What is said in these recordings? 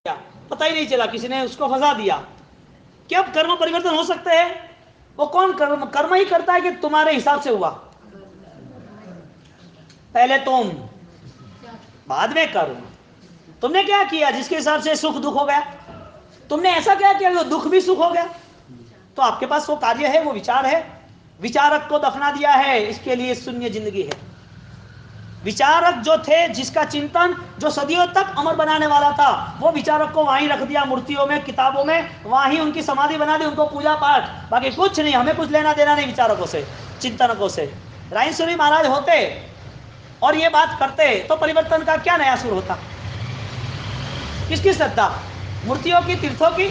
पता ही नहीं चला, किसी ने उसको फंसा दिया। क्या कर्म परिवर्तन हो सकते हैं? वो कौन कर्म ही करता है कि तुम्हारे हिसाब से हुआ? पहले तुम, बाद में कर्म। तुमने क्या किया जिसके हिसाब से सुख दुख हो गया? तुमने ऐसा क्या किया जो दुख भी सुख हो गया? तो आपके पास वो कार्य है, वो विचार है। विचारक को दफना दिया है, इसके लिए शून्य जिंदगी है। विचारक जो थे, जिसका चिंतन जो सदियों तक अमर बनाने वाला था, वो विचारक को वहीं रख दिया, मूर्तियों में, किताबों में, वहीं उनकी समाधि बना दी, उनको पूजा पाठ, बाकी कुछ नहीं। हमें कुछ लेना देना नहीं विचारकों से, चिंतनकों से। रायसूरी महाराज होते और ये बात करते तो परिवर्तन का क्या नया सुर होता? किसकी श्रद्धा? मूर्तियों की, तीर्थों की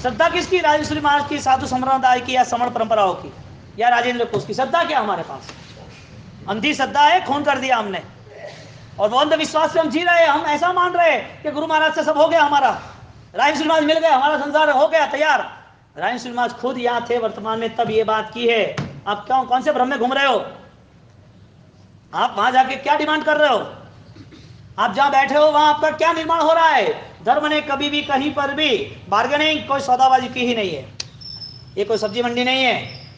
श्रद्धा? किसकी? राजेश्वरी महाराज की, साधु संप्रदाय की, या श्रमण परंपराओं की, या राजेंद्र कोष की? श्रद्धा क्या हमारे पास? अंधी श्रद्धा है, खून कर दिया हमने, और वो अंधविश्वास से हम जी रहे हैं। हम ऐसा मान रहे हैं कि गुरु महाराज से सब हो गया, हमारा राजेश्वरी महाराज मिल गए, हमारा संसार हो गया तैयार। राजेश्वरी महाराज खुद यहाँ थे वर्तमान में, तब ये बात की है। आप क्यों, कौन से भ्रम में घूम रहे हो? आप वहां जाके क्या डिमांड कर रहे हो? आप जहां बैठे हो वहां आपका क्या निर्माण हो रहा है? धर्म ने कभी भी कहीं पर भी बार्गेनिंग, कोई सौदाबाजी की ही नहीं है। ये कोई सब्जी मंडी नहीं है।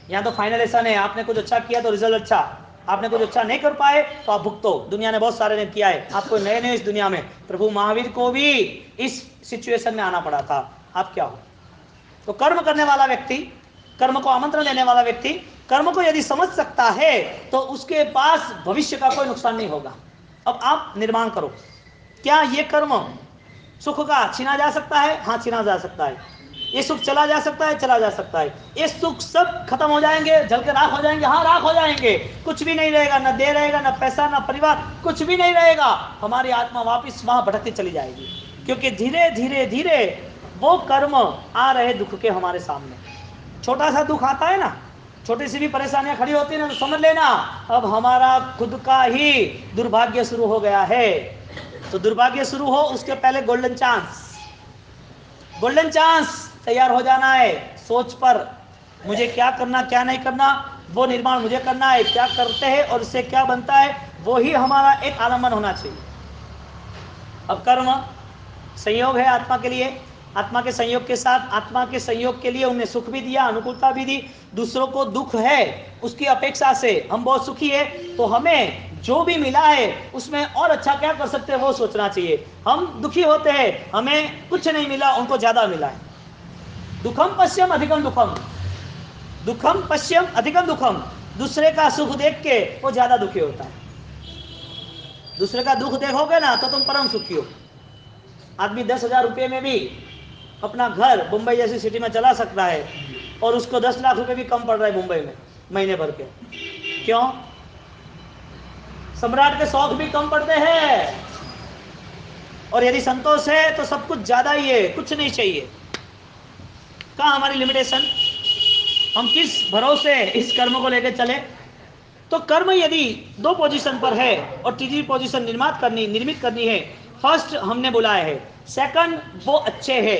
यहाँ तो फाइनलेशन है, आपने कुछ अच्छा किया तो रिजल्ट अच्छा, आपने कुछ अच्छा नहीं कर पाए तो आप भुगतो। दुनिया ने बहुत सारे ने किया है, आपको नए नए इस दुनिया में। प्रभु महावीर को भी इस सिचुएशन में आना पड़ा था। आप क्या हो? तो कर्म करने वाला व्यक्ति, कर्म को आमंत्रण देने वाला व्यक्ति, कर्म को यदि समझ सकता है तो उसके पास भविष्य का कोई नुकसान नहीं होगा। अब आप निर्माण करो। क्या ये कर्म सुख का छीना जा सकता है? हाँ, छीना जा सकता है। ये सुख चला जा सकता है? चला जा सकता है। ये सुख सब खत्म हो जाएंगे, जल के राख हो जाएंगे? हाँ, राख हो जाएंगे। कुछ भी नहीं रहेगा, न देह रहेगा, न पैसा, न परिवार, कुछ भी नहीं रहेगा। हमारी आत्मा वापिस वहां भटकती चली जाएगी, क्योंकि धीरे धीरे धीरे वो कर्म आ रहे दुख के हमारे सामने। छोटा सा दुख आता है ना, छोटी सी भी परेशानियां खड़ी होती है ना, तो समझ लेना अब हमारा खुद का ही दुर्भाग्य शुरू हो गया है। तो दुर्भाग्य शुरू हो उसके पहले गोल्डन चांस, गोल्डन चांस तैयार हो जाना है। सोच पर मुझे क्या करना, क्या नहीं करना, वो निर्माण मुझे करना है। क्या करते हैं और इससे क्या बनता है, वो ही हमारा एक आलम्बन होना चाहिए। अब कर्म संयोग है आत्मा के लिए, आत्मा के संयोग के साथ, आत्मा के संयोग के लिए उन्हें सुख भी दिया, अनुकूलता भी दी। दूसरों को दुख है, उसकी अपेक्षा से हम बहुत सुखी है, तो हमें जो भी मिला है उसमें और अच्छा क्या कर सकते हैं वो सोचना चाहिए। हम दुखी होते हैं, हमें कुछ नहीं मिला, उनको ज्यादा मिला है। दुखम पश्यम अधिकम दुखम, दुखम पश्यम अधिकम दुखम। दूसरे का सुख देख के वो ज्यादा दुखी होता है। दूसरे का दुख देखोगे ना तो तुम परम सुखी हो। आदमी 10,000 रुपये में भी अपना घर मुंबई जैसी सिटी में चला सकता है, और उसको 10 लाख रुपए भी कम पड़ रहा है मुंबई में महीने भर के। क्यों? सम्राट के शौक भी कम पड़ते हैं, और यदि संतोष है तो सब कुछ ज्यादा ही है, कुछ नहीं चाहिए। कहाँ हमारी लिमिटेशन? हम किस भरोसे इस कर्म को लेकर चले? तो कर्म यदि 2 पोजीशन पर है और तीसरी पोजीशन निर्मित करनी है। फर्स्ट हमने बुलाया है, सेकंड वो अच्छे है,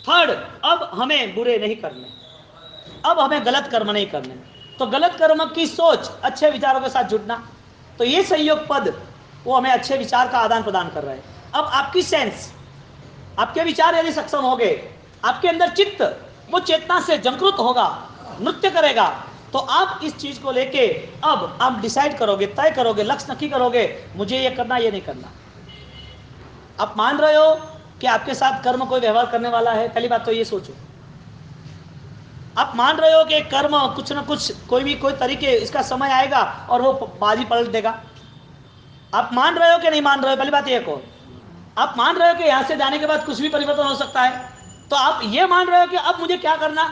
थर्ड अब हमें बुरे नहीं करने, अब हमें गलत कर्म नहीं करने। तो गलत कर्म की सोच, अच्छे विचारों के साथ जुड़ना, तो ये संयोग पद वो हमें अच्छे विचार का आदान प्रदान कर रहा है। अब आपकी सेंस, आपके विचार यदि सक्षम हो गए, आपके अंदर चित्त वो चेतना से जागृत होगा, नृत्य करेगा, तो आप इस चीज को लेके अब आप डिसाइड करोगे, तय करोगे, लक्ष्य नक्की करोगे, मुझे ये करना, ये नहीं करना। आप मान रहे हो कि आपके साथ कर्म कोई व्यवहार करने वाला है? पहली बात तो ये सोचो। आप मान रहे हो कि कर्म कुछ ना कुछ, कोई भी कोई तरीके, इसका समय आएगा और वो बाजी पलट देगा? आप मान रहे हो कि नहीं मान रहे हो? पहली बात ये कहो। आप मान रहे हो कि यहां से जाने के बाद कुछ भी परिवर्तन हो सकता है? तो आप ये मान रहे हो कि अब मुझे क्या करना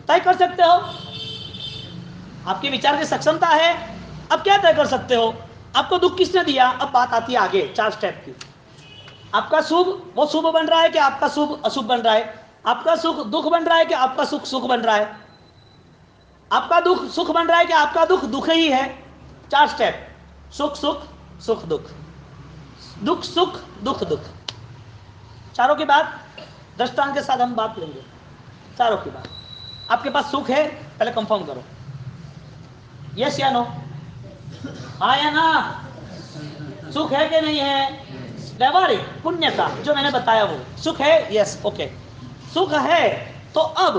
तय कर सकते हो? आपके विचार की सक्षमता है, अब क्या तय कर सकते हो? आपको दुख किसने दिया? अब बात आती है आगे 4 स्टेप की। आपका शुभ वो शुभ बन रहा है कि आपका शुभ अशुभ बन रहा है? आपका सुख दुख बन रहा है कि आपका सुख सुख बन रहा है? आपका दुख सुख बन रहा है कि आपका दुख दुख ही है? 4 स्टेप, सुख सुख, सुख दुख, दुख सुख, दुख दुख। चारों की बात दृष्टांत के साथ हम बात लेंगे। चारों की बात। आपके पास सुख है, पहले कंफर्म करो, यस या नो, हाँ या ना? सुख है कि नहीं है? व्यवहारिक पुण्यता जो मैंने बताया वो सुख है। यस, ओके, सुख है। तो अब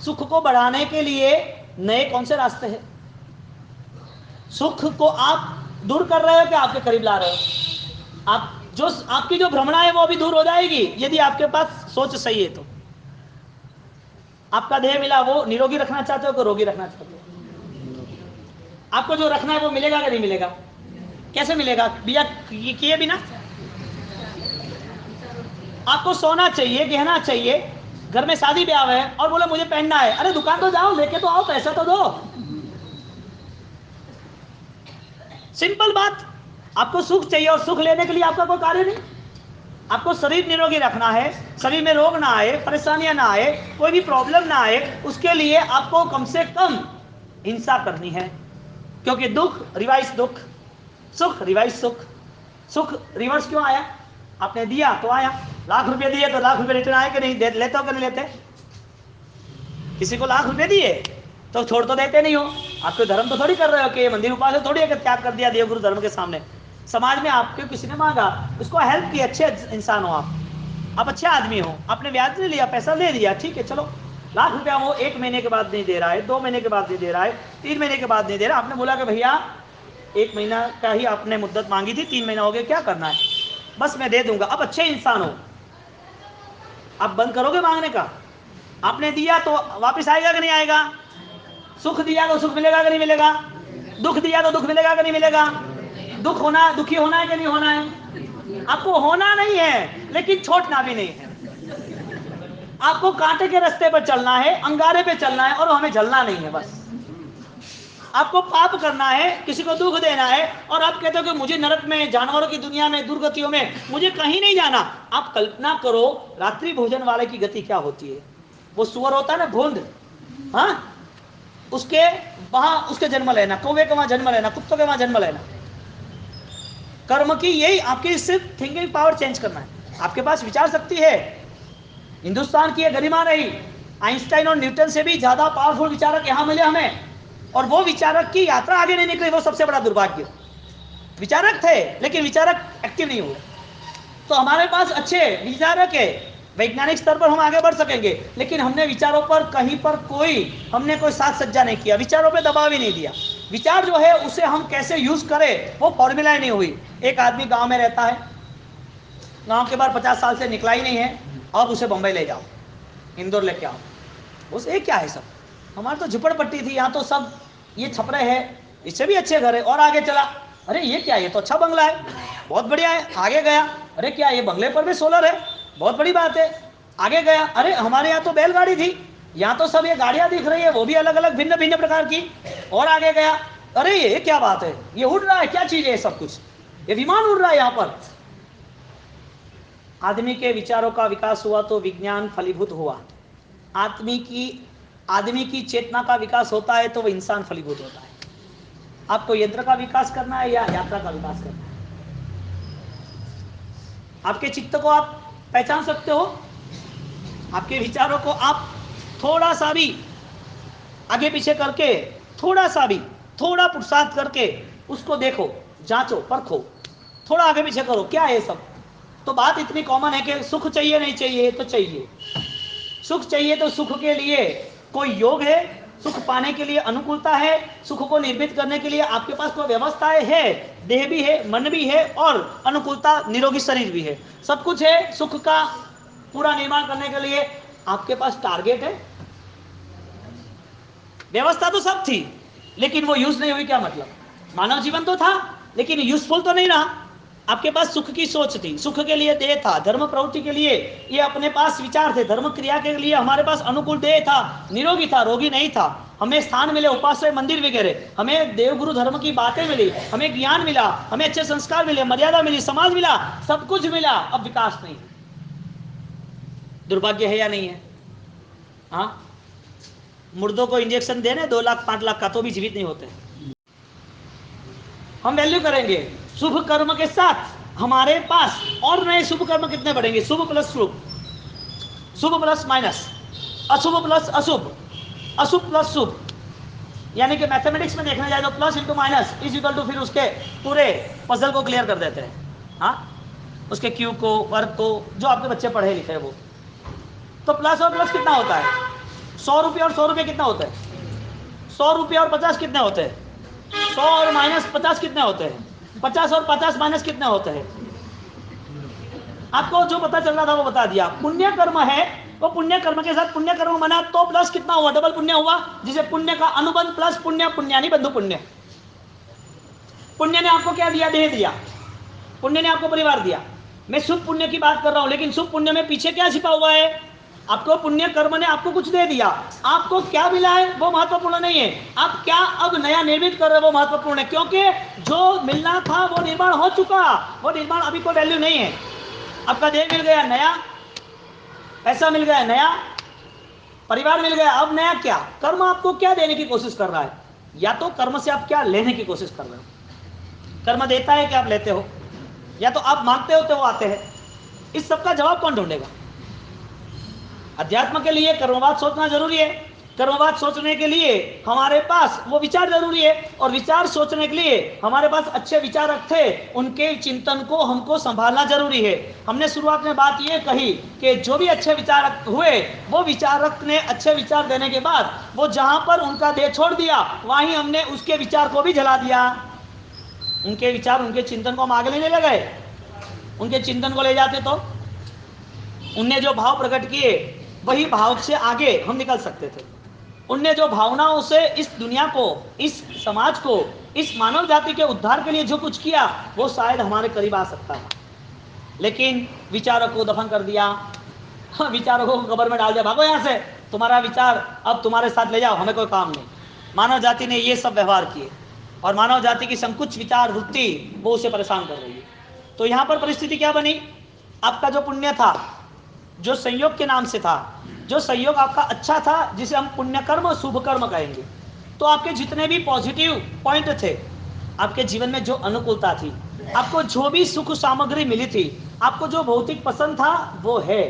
सुख को बढ़ाने के लिए नए कौन से रास्ते हैं? सुख को आप दूर कर रहे हो कि आपके करीब ला रहे हो? आपकी जो भ्रमणा है वो अभी दूर हो जाएगी यदि आपके पास सोच सही है। तो आपका देह मिला, वो निरोगी रखना चाहते हो कि रोगी रखना चाहते हो? आपको जो रखना है वो मिलेगा कि नहीं मिलेगा? कैसे मिलेगा? बिया किए बिना आपको सोना चाहिए, गहना चाहिए, घर में शादी ब्याह है और बोले मुझे पहनना है। अरे दुकान तो जाओ, लेके तो आओ, पैसा तो दो। सिंपल बात। आपको सुख चाहिए और सुख लेने के लिए आपका कोई कार्य नहीं। आपको शरीर निरोगी रखना है, शरीर में रोग ना आए, परेशानियां ना आए, कोई भी प्रॉब्लम ना आए, उसके लिए आपको कम से कम हिंसा करनी है। क्योंकि दुख रिवाइज दुख, सुख रिवाइज सुख। सुख रिवर्स क्यों आया? आपने दिया तो आया। लाख रुपए दिए तो लाख रुपए रिटर्न आए कि नहीं? लेते हो कि नहीं लेते? किसी को लाख रुपए दिए तो छोड़ तो देते नहीं हो। आपके धर्म तो थोड़ी कर रहे हो कि मंदिर उपास थोड़ी है कि त्याग कर दिया देवगुरु धर्म के सामने। समाज में आपके किसी ने मांगा, उसको हेल्प की, अच्छे इंसान हो आप अच्छे आदमी हो, आपने ब्याज नहीं लिया, पैसा ले दिया, ठीक है चलो। लाख रुपया वो 1 महीने के बाद नहीं दे रहा है, 2 महीने के बाद नहीं दे रहा है, 3 महीने के बाद नहीं दे रहा। आपने बोला कि भैया 1 महीना का ही आपने मुद्दत मांगी थी, 3 महीना हो गया, क्या करना है, बस मैं दे दूंगा। अब अच्छे इंसान हो, आप बंद करोगे मांगने का? आपने दिया तो वापस आएगा कि नहीं आएगा? सुख दिया तो सुख मिलेगा कि नहीं मिलेगा? दुख दिया तो दुख मिलेगा कि नहीं मिलेगा? दुखी होना है कि नहीं होना है? आपको होना नहीं है, लेकिन छोड़ना भी नहीं है। आपको कांटे के रास्ते पर चलना है, अंगारे पे चलना है, और हमें जलना नहीं है। बस आपको पाप करना है, किसी को दुख देना है, और आप कहते हो कि मुझे नरक में, जानवरों की दुनिया में, दुर्गतियों में मुझे कहीं नहीं जाना। आप कल्पना करो रात्रि भोजन वाले की गति क्या होती है। वो सुअर होता है ना, भूंद, हाँ, उसके वहां उसके जन्म लेना, कौवे के वहां जन्म लेना, कुत्तों के वहां जन्म लेना। कर्म की यही आपकी सिर्फ थिंकिंग पावर चेंज करना है। आपके पास विचार शक्ति है, हिंदुस्तान की गरिमा रही, आइंस्टाइन और न्यूटन से भी ज्यादा पावरफुल विचारक यहां मिले हमें, और वो विचारक की यात्रा आगे नहीं निकली, वो सबसे बड़ा दुर्भाग्य। विचारक थे लेकिन विचारक एक्टिव नहीं हुए। तो हमारे पास अच्छे विचारक है, वैज्ञानिक स्तर पर हम आगे बढ़ सकेंगे, लेकिन हमने विचारों पर कहीं पर हमने कोई साथ सज्जा नहीं किया, विचारों पे दबाव ही नहीं दिया। विचार जो है उसे हम कैसे यूज करें वो फॉर्मूला ही नहीं हुई। एक आदमी गांव में रहता है, गांव के बाहर 50 साल से निकला ही नहीं है, अब उसे बंबई ले जाओ, इंदौर लेके आओ, उस एक क्या है सब, हमारी तो झुपड़पट्टी थी, यहाँ तो सब ये छपरे है, इससे भी अच्छे घर है, और आगे चला, अरे ये क्या, ये तो अच्छा बंगला है, बहुत बढ़िया है, आगे गया, अरे क्या ये बंगले पर भी सोलर है, बहुत बड़ी बात है, आगे गया, अरे हमारे यहाँ तो बैलगाड़ी थी, यहाँ तो सब ये गाड़ियाँ दिख रही है, वो भी अलग अलग भिन्न भिन्न प्रकार की, और आगे गया, अरे ये क्या बात है, ये उड़ रहा है, क्या चीज है सब कुछ, ये विमान उड़ रहा है यहाँ पर। आदमी के विचारों का विकास हुआ तो विज्ञान फलीभूत हुआ। आदमी की चेतना का विकास होता है तो वह इंसान फलीभूत होता है। आपको यंत्र का विकास करना है या यात्रा का विकास करना है? आपके चित्त को आप पहचान सकते हो, आपके विचारों को आप थोड़ा सा भी आगे पीछे करके, थोड़ा पुरुषार्थ करके उसको देखो, जांचो, परखो, थोड़ा आगे पीछे करो, क्या है सब। तो बात इतनी कॉमन है कि सुख चाहिए नहीं चाहिए, तो चाहिए। सुख चाहिए तो सुख के लिए कोई योग है, सुख पाने के लिए अनुकूलता है, सुख को निर्मित करने के लिए आपके पास कोई व्यवस्थाएं है, देह भी है, मन भी है, और अनुकूलता, निरोगी शरीर भी है, सब कुछ है। सुख का पूरा निर्माण करने के लिए आपके पास टारगेट है। व्यवस्था तो सब थी लेकिन वो यूज नहीं हुई, क्या मतलब? मानव जीवन तो था लेकिन यूजफुल तो नहीं रहा। आपके पास सुख की सोच थी, सुख के लिए देह था, धर्म प्रवृत्ति के लिए ये अपने पास विचार थे, धर्म क्रिया के लिए हमारे पास अनुकूल देह था, निरोगी था, रोगी नहीं था, हमें स्थान मिले, उपाश्रय मंदिर वगैरह, हमें देवगुरु धर्म की बातें मिली, हमें ज्ञान मिला, हमें अच्छे संस्कार मिले, मर्यादा मिली, समाज मिला, सब कुछ मिला। अब विकास नहीं। दुर्भाग्य है या नहीं है? हाँ, मुर्दों को इंजेक्शन देने 2 लाख 5 लाख का तो भी जीवित नहीं होते। हम वैल्यू करेंगे शुभ कर्म के साथ, हमारे पास और नए शुभ कर्म कितने बढ़ेंगे? शुभ प्लस शुभ, शुभ प्लस माइनस, अशुभ प्लस अशुभ, अशुभ प्लस शुभ, यानी कि मैथमेटिक्स में देखने जाए तो plus into minus is equal to, फिर उसके पूरे पजल को क्लियर कर देते हैं। हाँ, उसके क्यू को, वर्ग को, जो आपके बच्चे पढ़े लिखे वो। तो प्लस और प्लस कितना होता है? 100 रुपये और 100 रुपये कितना होता है? 100 रुपये और 50 कितने होते हैं? 100 और माइनस 50 कितने होते हैं? 50 और 50 माइनस कितने होते हैं? आपको जो पता चल रहा था वो बता दिया। पुण्य कर्म है, वो पुण्य कर्म के साथ पुण्य कर्म बना तो प्लस कितना हुआ? डबल पुण्य हुआ, जिसे पुण्य का अनुबंध प्लस पुण्य, पुण्यानी बंधु पुण्य। पुण्य ने आपको क्या दिया? देह दिया। पुण्य ने आपको परिवार दिया। मैं शुभ पुण्य की बात कर रहा हूं, लेकिन शुभ पुण्य में पीछे क्या छिपा हुआ है? आपको पुण्य कर्म ने आपको कुछ दे दिया, आपको क्या मिला है वो महत्वपूर्ण नहीं है, आप क्या अब नया निर्मित कर रहे हो वो महत्वपूर्ण है, क्योंकि जो मिलना था वो निर्माण हो चुका, वो निर्माण अभी कोई वैल्यू नहीं है। आपका देह मिल गया नया, पैसा मिल गया नया, परिवार मिल गया, अब नया क्या? कर्म आपको क्या देने की कोशिश कर रहा है? या तो कर्म से आप क्या लेने की कोशिश कर रहे हो? कर्म देता है कि आप लेते हो, या तो आप मांगते हो तो वो आते हैं। इस सब का जवाब कौन ढूंढेगा? अध्यात्म के लिए कर्मवाद सोचना जरूरी है। कर्मवाद सोचने के लिए हमारे पास वो विचार जरूरी है, और विचार सोचने के लिए हमारे पास अच्छे विचारक थे, उनके चिंतन को हमको संभालना जरूरी है। हमने शुरुआत में बात ये कही कि जो भी अच्छे विचारक हुए, वो विचारक ने अच्छे विचार देने के बाद वो जहां पर उनका देह छोड़ दिया, वहीं हमने उसके विचार को भी जला दिया। उनके विचार, उनके चिंतन को हम आगे लेने लगे। उनके चिंतन को ले जाते तो उनने जो भाव प्रकट किए, वही भाव से आगे हम निकल सकते थे। उनने जो भावनाओं से इस दुनिया को, इस समाज को, इस मानव जाति के उद्धार के लिए जो कुछ किया, वो शायद हमारे करीब आ सकता था। लेकिन विचारों को दफन कर दिया, विचारों को कब्र में डाल दिया, भागो यहाँ से, तुम्हारा विचार अब तुम्हारे साथ ले जाओ, हमें कोई काम नहीं। मानव जाति ने ये सब व्यवहार किए, और मानव जाति की संकुच विचार वृत्ति वो उसे परेशान कर रही है। तो यहाँ पर परिस्थिति क्या बनी? आपका जो पुण्य था, जो संयोग के नाम से था, जो संयोग आपका अच्छा था, जिसे हम पुण्य कर्म, शुभ कर्म कहेंगे, तो आपके जितने भी पॉजिटिव पॉइंट थे, आपके जीवन में जो अनुकूलता थी, आपको जो भी सुख सामग्री मिली थी, आपको जो भौतिक पसंद था वो है।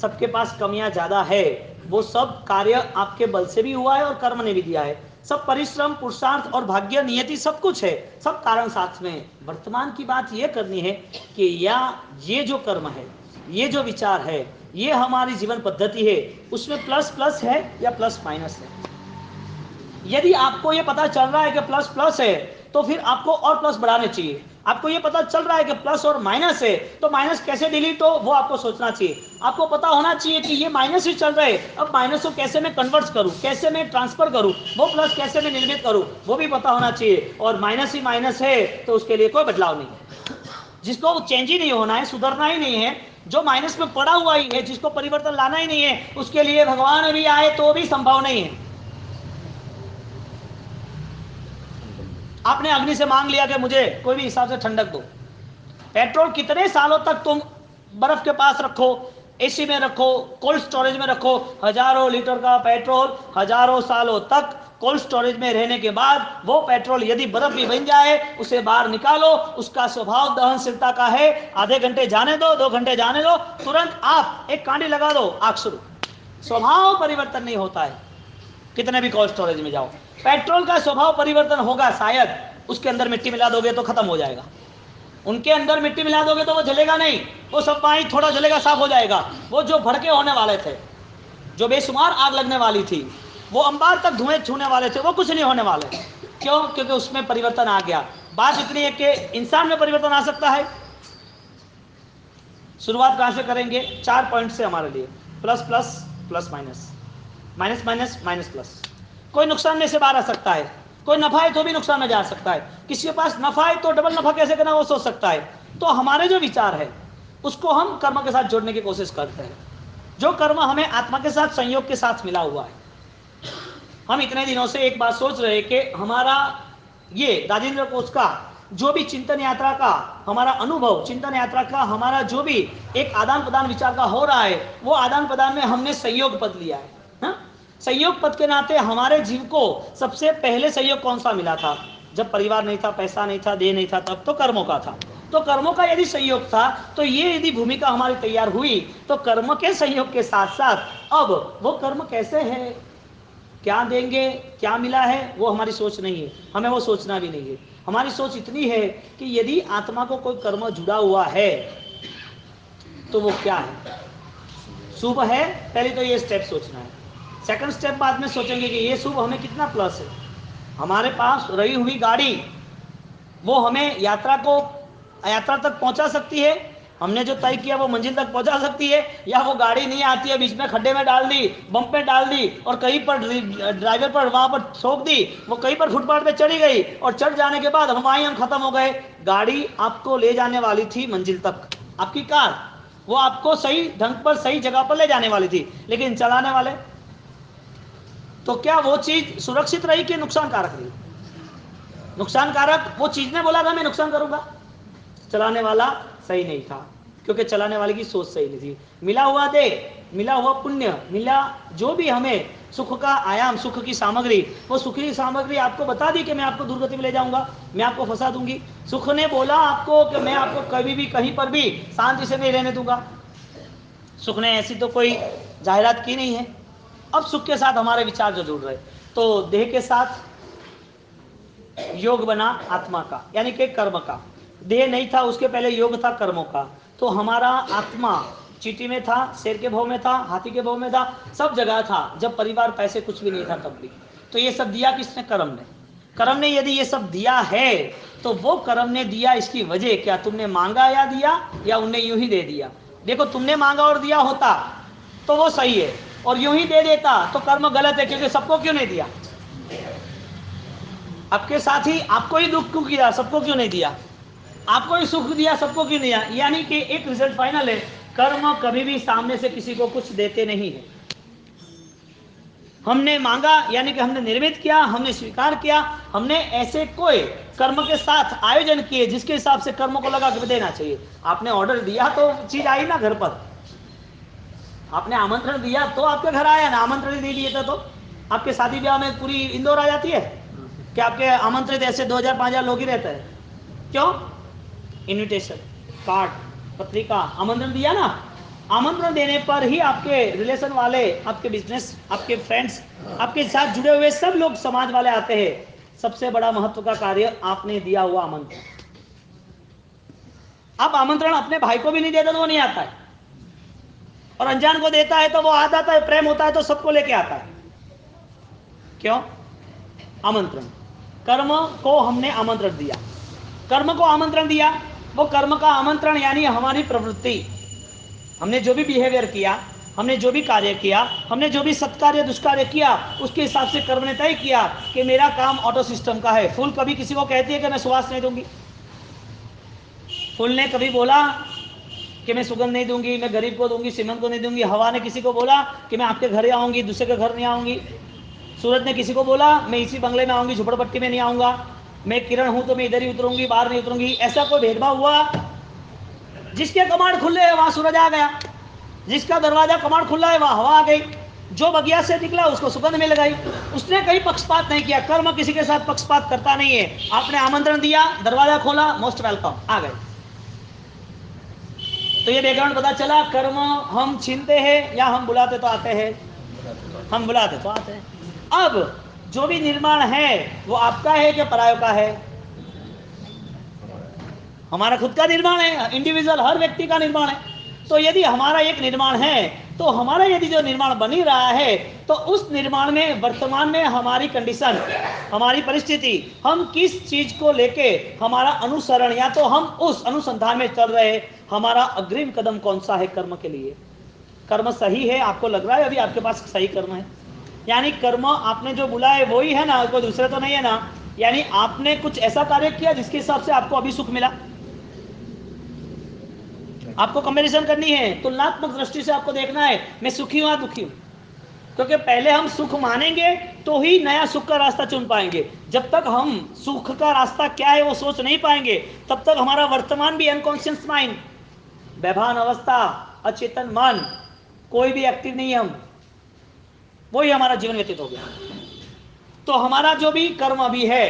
सबके पास कमियां ज्यादा है, वो सब कार्य आपके बल से भी हुआ है और कर्म ने भी दिया है। सब परिश्रम, पुरुषार्थ और भाग्य, नियति सब कुछ है, सब कारण साथ में। वर्तमान की बात ये करनी है कि या ये जो कर्म है, ये जो विचार है, ये हमारी जीवन पद्धति है, उसमें प्लस प्लस है या प्लस माइनस है। यदि आपको ये पता चल रहा है कि प्लस प्लस है, तो फिर आपको और प्लस बढ़ाने चाहिए। आपको ये पता चल रहा है कि प्लस और माइनस है, तो माइनस कैसे डिलीट हो वो आपको सोचना चाहिए। आपको पता होना चाहिए कि ये माइनस ही चल रहा है, अब माइनस को कैसे मैं कन्वर्ट करूं, कैसे मैं ट्रांसफर करूं, वो प्लस कैसे मैं निर्मित करूं, वो भी पता होना चाहिए। और माइनस ही माइनस है तो उसके लिए कोई बदलाव नहीं है, जिसको चेंज ही नहीं होना है, सुधरना ही नहीं है, जो माइनस में पड़ा हुआ ही है, जिसको परिवर्तन लाना ही नहीं है, उसके लिए भगवान भी आए तो भी संभव नहीं है। आपने अग्नि से मांग लिया कि मुझे कोई भी हिसाब से ठंडक दो। पेट्रोल कितने सालों तक तुम बर्फ के पास रखो, एसी में रखो, कोल्ड स्टोरेज में रखो, हजारों लीटर का पेट्रोल हजारों सालों तक कोल्ड स्टोरेज में रहने के बाद वो पेट्रोल यदि बर्फ भी बन जाए, उसे बाहर निकालो, उसका स्वभाव दहनशीलता का है। आधे घंटे जाने दो, 2 घंटे जाने दो, तुरंत आप एक कांडी लगा दो, आग शुरू। स्वभाव परिवर्तन नहीं होता है, कितने भी कोल्ड स्टोरेज में जाओ। पेट्रोल का स्वभाव परिवर्तन होगा शायद, उसके अंदर मिट्टी मिला दोगे तो खत्म हो जाएगा, उनके अंदर मिट्टी मिला दोगे तो वो जलेगा नहीं, वो सब पानी थोड़ा जलेगा, साफ हो जाएगा। वो जो भड़के होने वाले थे, जो बेशुमार आग लगने वाली थी, वो अंबार तक धुएं छूने वाले थे, वो कुछ नहीं होने वाले। क्यों? क्योंकि उसमें परिवर्तन आ गया। बात इतनी है कि इंसान में परिवर्तन आ सकता है। शुरुआत कहां से करेंगे? 4 पॉइंट से हमारे लिए, plus plus, plus minus, minus minus, minus plus. कोई नुकसान में से बाहर आ सकता है, कोई नफा है तो भी नुकसान में जा सकता है, किसी के पास नफा है तो डबल नफा कैसे करना वो सोच सकता है। तो हमारे जो विचार है उसको हम कर्म के साथ जोड़ने की कोशिश करते हैं। जो कर्म हमें आत्मा के साथ, संयोग के साथ मिला हुआ है। हम इतने दिनों से एक बात सोच रहे कि हमारा ये राजेंद्र कोच का जो भी चिंतन यात्रा का हमारा अनुभव, चिंतन यात्रा का हमारा जो भी एक आदान प्रदान विचार का हो रहा है, वो आदान प्रदान में हमने सहयोग पद लिया है। सहयोग पद के नाते हमारे जीव को सबसे पहले सहयोग कौन सा मिला था? जब परिवार नहीं था, पैसा नहीं था, देह नहीं था, तब तो कर्मों का था। तो कर्मों का यदि सहयोग था, तो ये यदि भूमिका हमारी तैयार हुई, तो कर्म के सहयोग के साथ साथ अब वो कर्म कैसे है, क्या देंगे, क्या मिला है, वो हमारी सोच नहीं है, हमें वो सोचना भी नहीं है। हमारी सोच इतनी है कि यदि आत्मा को कोई कर्म जुड़ा हुआ है तो वो क्या है? शुभ है, पहले तो ये स्टेप सोचना है। सेकंड स्टेप बाद में सोचेंगे कि ये शुभ हमें कितना प्लस है। हमारे पास रही हुई गाड़ी वो हमें यात्रा तक पहुंचा सकती है, हमने जो तय किया वो मंजिल तक पहुंचा सकती है, या वो गाड़ी नहीं आती है, बीच में खड्डे में डाल दी, बम्प में डाल दी और कहीं पर ड्राइवर पर वहां पर ठोक दी, वो कहीं पर फुटपाथ पे चढ़ी गई और चढ़ जाने के बाद हम खत्म हो गए। गाड़ी आपको ले जाने वाली थी मंजिल तक, आपकी कार वो आपको सही ढंग पर सही जगह पर ले जाने वाली थी, लेकिन चलाने वाले, तो क्या वो चीज सुरक्षित रही कि नुकसानकारक रही? नुकसानकारक। वो चीज ने बोला था मैं नुकसान करूंगा, चलाने वाला सही नहीं था, क्योंकि चलाने वाले की सोच सही नहीं थी। मिला हुआ देह, मिला हुआ पुण्य, मिला जो भी हमें सुख का आयाम, सुख की सामग्री, वो सुख की सामग्री आपको बता दी कि मैं आपको दुर्गति में ले जाऊंगा, मैं आपको फंसा दूंगी। सुख ने बोला आपको कि मैं आपको कभी भी कहीं पर भी शांति से नहीं रहने दूंगा। सुख ने ऐसी तो कोई जाहिरात की नहीं है। अब सुख के साथ हमारे विचार जो जुड़ रहे, तो देह के साथ योग बना आत्मा का, यानी कि कर्म का। देह नहीं था, उसके पहले योग था कर्मों का। तो हमारा आत्मा चींटी में था, शेर के भाव में था, हाथी के भाव में था, सब जगह था। जब परिवार पैसे कुछ भी नहीं था तब भी। तो ये सब दिया किसने? कर्म ने। कर्म ने यदि ये सब दिया है तो वो कर्म ने दिया, इसकी वजह क्या? तुमने मांगा या दिया, या उनने यूं ही दे दिया? देखो, तुमने मांगा और दिया होता तो वो सही है, और यूं ही दे देता तो कर्म गलत है, क्योंकि सबको क्यों नहीं दिया? आपके साथ ही आपको ही दुख क्यों किया, सबको क्यों नहीं दिया? आपको ही सुख दिया, सबको क्यों नहीं दिया? यानी कि एक रिजल्ट फाइनल है, कर्म कभी भी सामने से किसी को कुछ देते नहीं है। हमने मांगा, यानी कि हमने निर्मित किया, हमने स्वीकार किया, हमने ऐसे कोई कर्म के साथ आयोजन किए जिसके हिसाब से कर्म को लगा के देना चाहिए। आपने ऑर्डर दिया तो चीज आई ना घर पर, आपने आमंत्रण दिया तो आपके घर आया ना। आमंत्रण नहीं दिए तो आपके शादी ब्याह में पूरी इंदौर आ जाती है कि आपके आमंत्रित ऐसे 2000-5000 लोग ही रहते हैं। क्यों? इनविटेशन कार्ड, पत्रिका, आमंत्रण दिया ना। आमंत्रण देने पर ही आपके रिलेशन वाले, आपके बिजनेस, आपके फ्रेंड्स, आपके साथ जुड़े हुए सब लोग, समाज वाले आते हैं। सबसे बड़ा महत्व का कार्य आपने दिया हुआ आमंत्रण। आप आमंत्रण अपने भाई को भी नहीं देता तो वो नहीं आता है, और अनजान को देता है तो वो आ जाता है। प्रेम होता है तो सबको लेके आता है। क्यों? आमंत्रण। कर्म को हमने आमंत्रण दिया, कर्म को आमंत्रण दिया। वो कर्म का आमंत्रण यानी हमारी प्रवृत्ति, हमने जो भी बिहेवियर किया, हमने जो भी कार्य किया, हमने जो भी सत्कार्य दुष्कार्य किया, उसके हिसाब से कर्म ने तय किया कि मेरा काम ऑटो सिस्टम का है। फूल कभी किसी को कहती है कि मैं सुवास नहीं दूंगी? फूल ने कभी बोला कि मैं सुगंध नहीं दूंगी, मैं गरीब को दूंगी, श्रीमंत को नहीं दूंगी? हवा ने किसी को बोला कि मैं आपके घर आऊंगी, दूसरे के घर नहीं आऊंगी? सूरज ने किसी को बोला मैं इसी बंगले में आऊंगी, झुपड़पट्टी में नहीं आऊंगा? मैं किरण हूं तो मैं इधर ही उतरूंगी, बाहर नहीं उतरूंगी? ऐसा कोई भेदभाव हुआ? जिसके कमाड़ खुले है वहां सूरज आ गया, जिसका दरवाजा कमाड़ खुला है वहां हवा आ गई, जो बगिया से निकला उसको सुगंध मिल गई। उसने कहीं पक्षपात नहीं किया। कर्म किसी के साथ पक्षपात करता नहीं है। आपने आमंत्रण दिया, दरवाजा खोला, मोस्ट वेलकम, आ गए। तो ये बैकग्राउंड पता चला। कर्म हम छीनते हैं या हम बुलाते तो आते हैं? हम बुलाते तो आते हैं। अब जो भी निर्माण है वो आपका है कि परायों का है? हमारा खुद का निर्माण है, इंडिविजुअल, हर व्यक्ति का निर्माण है। तो यदि हमारा एक निर्माण है, तो हमारा यदि जो निर्माण बन ही रहा है, तो उस निर्माण में वर्तमान में हमारी कंडीशन, हमारी परिस्थिति, हम किस चीज को लेके हमारा अनुसरण, या तो हम उस अनुसंधान में चल रहे, हमारा अग्रिम कदम कौन सा है कर्म के लिए? कर्म सही है, आपको लग रहा है अभी आपके पास सही कर्म है, यानी कर्म आपने जो बोला है वही है ना, कोई दूसरे तो नहीं है ना? यानी आपने कुछ ऐसा कार्य किया जिसके हिसाब से आपको अभी सुख मिला। आपको कंपैरिजन करनी है, तुलनात्मक दृष्टि से आपको देखना है मैं सुखी हूं या दुखी हूं। क्योंकि पहले हम सुख मानेंगे तो ही नया सुख का रास्ता चुन पाएंगे। जब तक हम सुख का रास्ता क्या है वो सोच नहीं पाएंगे, तब तक हमारा वर्तमान भी अनकॉन्शियस माइंड, बेभान अवस्था, अचेतन मन, कोई भी एक्टिव नहीं है, हम वही हमारा जीवन व्यतीत हो गया। तो हमारा जो भी कर्म अभी है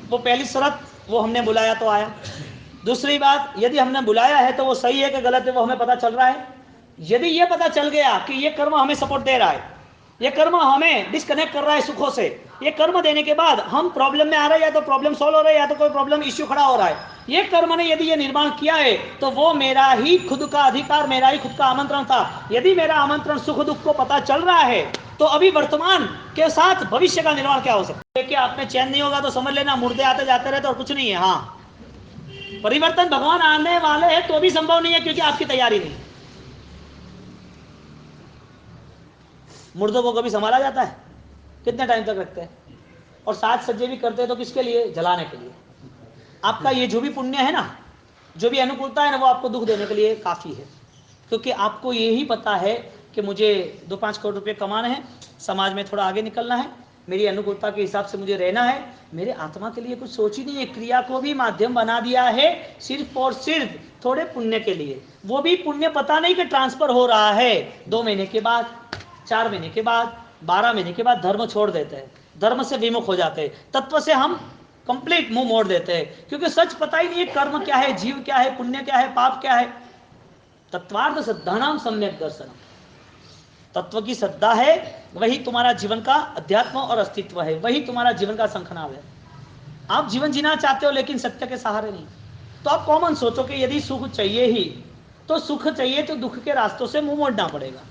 वो पहली शर्त, वो हमने बुलाया तो आया। दूसरी बात, यदि हमने बुलाया है तो वो सही है कि गलत है वो हमें पता चल रहा है। यदि ये पता चल गया कि ये कर्म हमें सपोर्ट दे रहा है, ये कर्म हमें डिस्कनेक्ट कर रहा है सुखों से। ये कर्म देने के बाद हम प्रॉब्लम में आ रहे हैं, या तो प्रॉब्लम सॉल्व हो रहा है, या तो कोई प्रॉब्लम इश्यू खड़ा हो रहा है। ये कर्म ने यदि ये निर्माण किया है तो वो मेरा ही खुद का अधिकार, मेरा ही खुद का आमंत्रण था। यदि मेरा आमंत्रण सुख दुख को पता चल रहा है तो अभी वर्तमान के साथ भविष्य का निर्माण क्या हो सकता है? कि आप में चैन नहीं होगा तो समझ लेना मुर्दे आते जाते रहते और कुछ नहीं है। हाँ, परिवर्तन भगवान आने वाले हैं तो भी संभव नहीं है, क्योंकि आपकी तैयारी नहीं। मुर्दों को कभी संभाला जाता है? कितने टाइम तक रखते हैं? और साज सज्जे भी करते हैं तो किसके लिए? जलाने के लिए। आपका ये जो भी पुण्य है ना, जो भी अनुकूलता है ना, वो आपको दुख देने के लिए काफी है। क्योंकि आपको ये ही पता है कि मुझे 2-5 करोड़ रुपए कमाने हैं, समाज में थोड़ा आगे निकलना है, मेरी अनुकूलता के हिसाब से मुझे रहना है। मेरे आत्मा के लिए कुछ सोच ही नहीं है। क्रिया को भी माध्यम बना दिया है सिर्फ और सिर्फ थोड़े पुण्य के लिए। वो भी पुण्य पता नहीं कि ट्रांसफर हो रहा है 2 महीने के बाद, 4 महीने के बाद, 12 महीने के बाद धर्म छोड़ देते हैं, धर्म से विमुख हो जाते हैं, तत्व से हम कंप्लीट मुंह मोड़ देते हैं। क्योंकि सच पता ही नहीं है कर्म क्या है, जीव क्या है, पुण्य क्या है, पाप क्या है। तत्वार्थ श्रद्धानाम सम्यक दर्शनम, तत्व की श्रद्धा है, वही तुम्हारा जीवन का अध्यात्म और अस्तित्व है, वही तुम्हारा जीवन का शंखनाद है। आप जीवन जीना चाहते हो लेकिन सत्य के सहारे नहीं, तो आप कॉमन सोचो कि यदि सुख चाहिए ही तो सुख चाहिए तो दुख के रास्तों से मुंह मोड़ना पड़ेगा।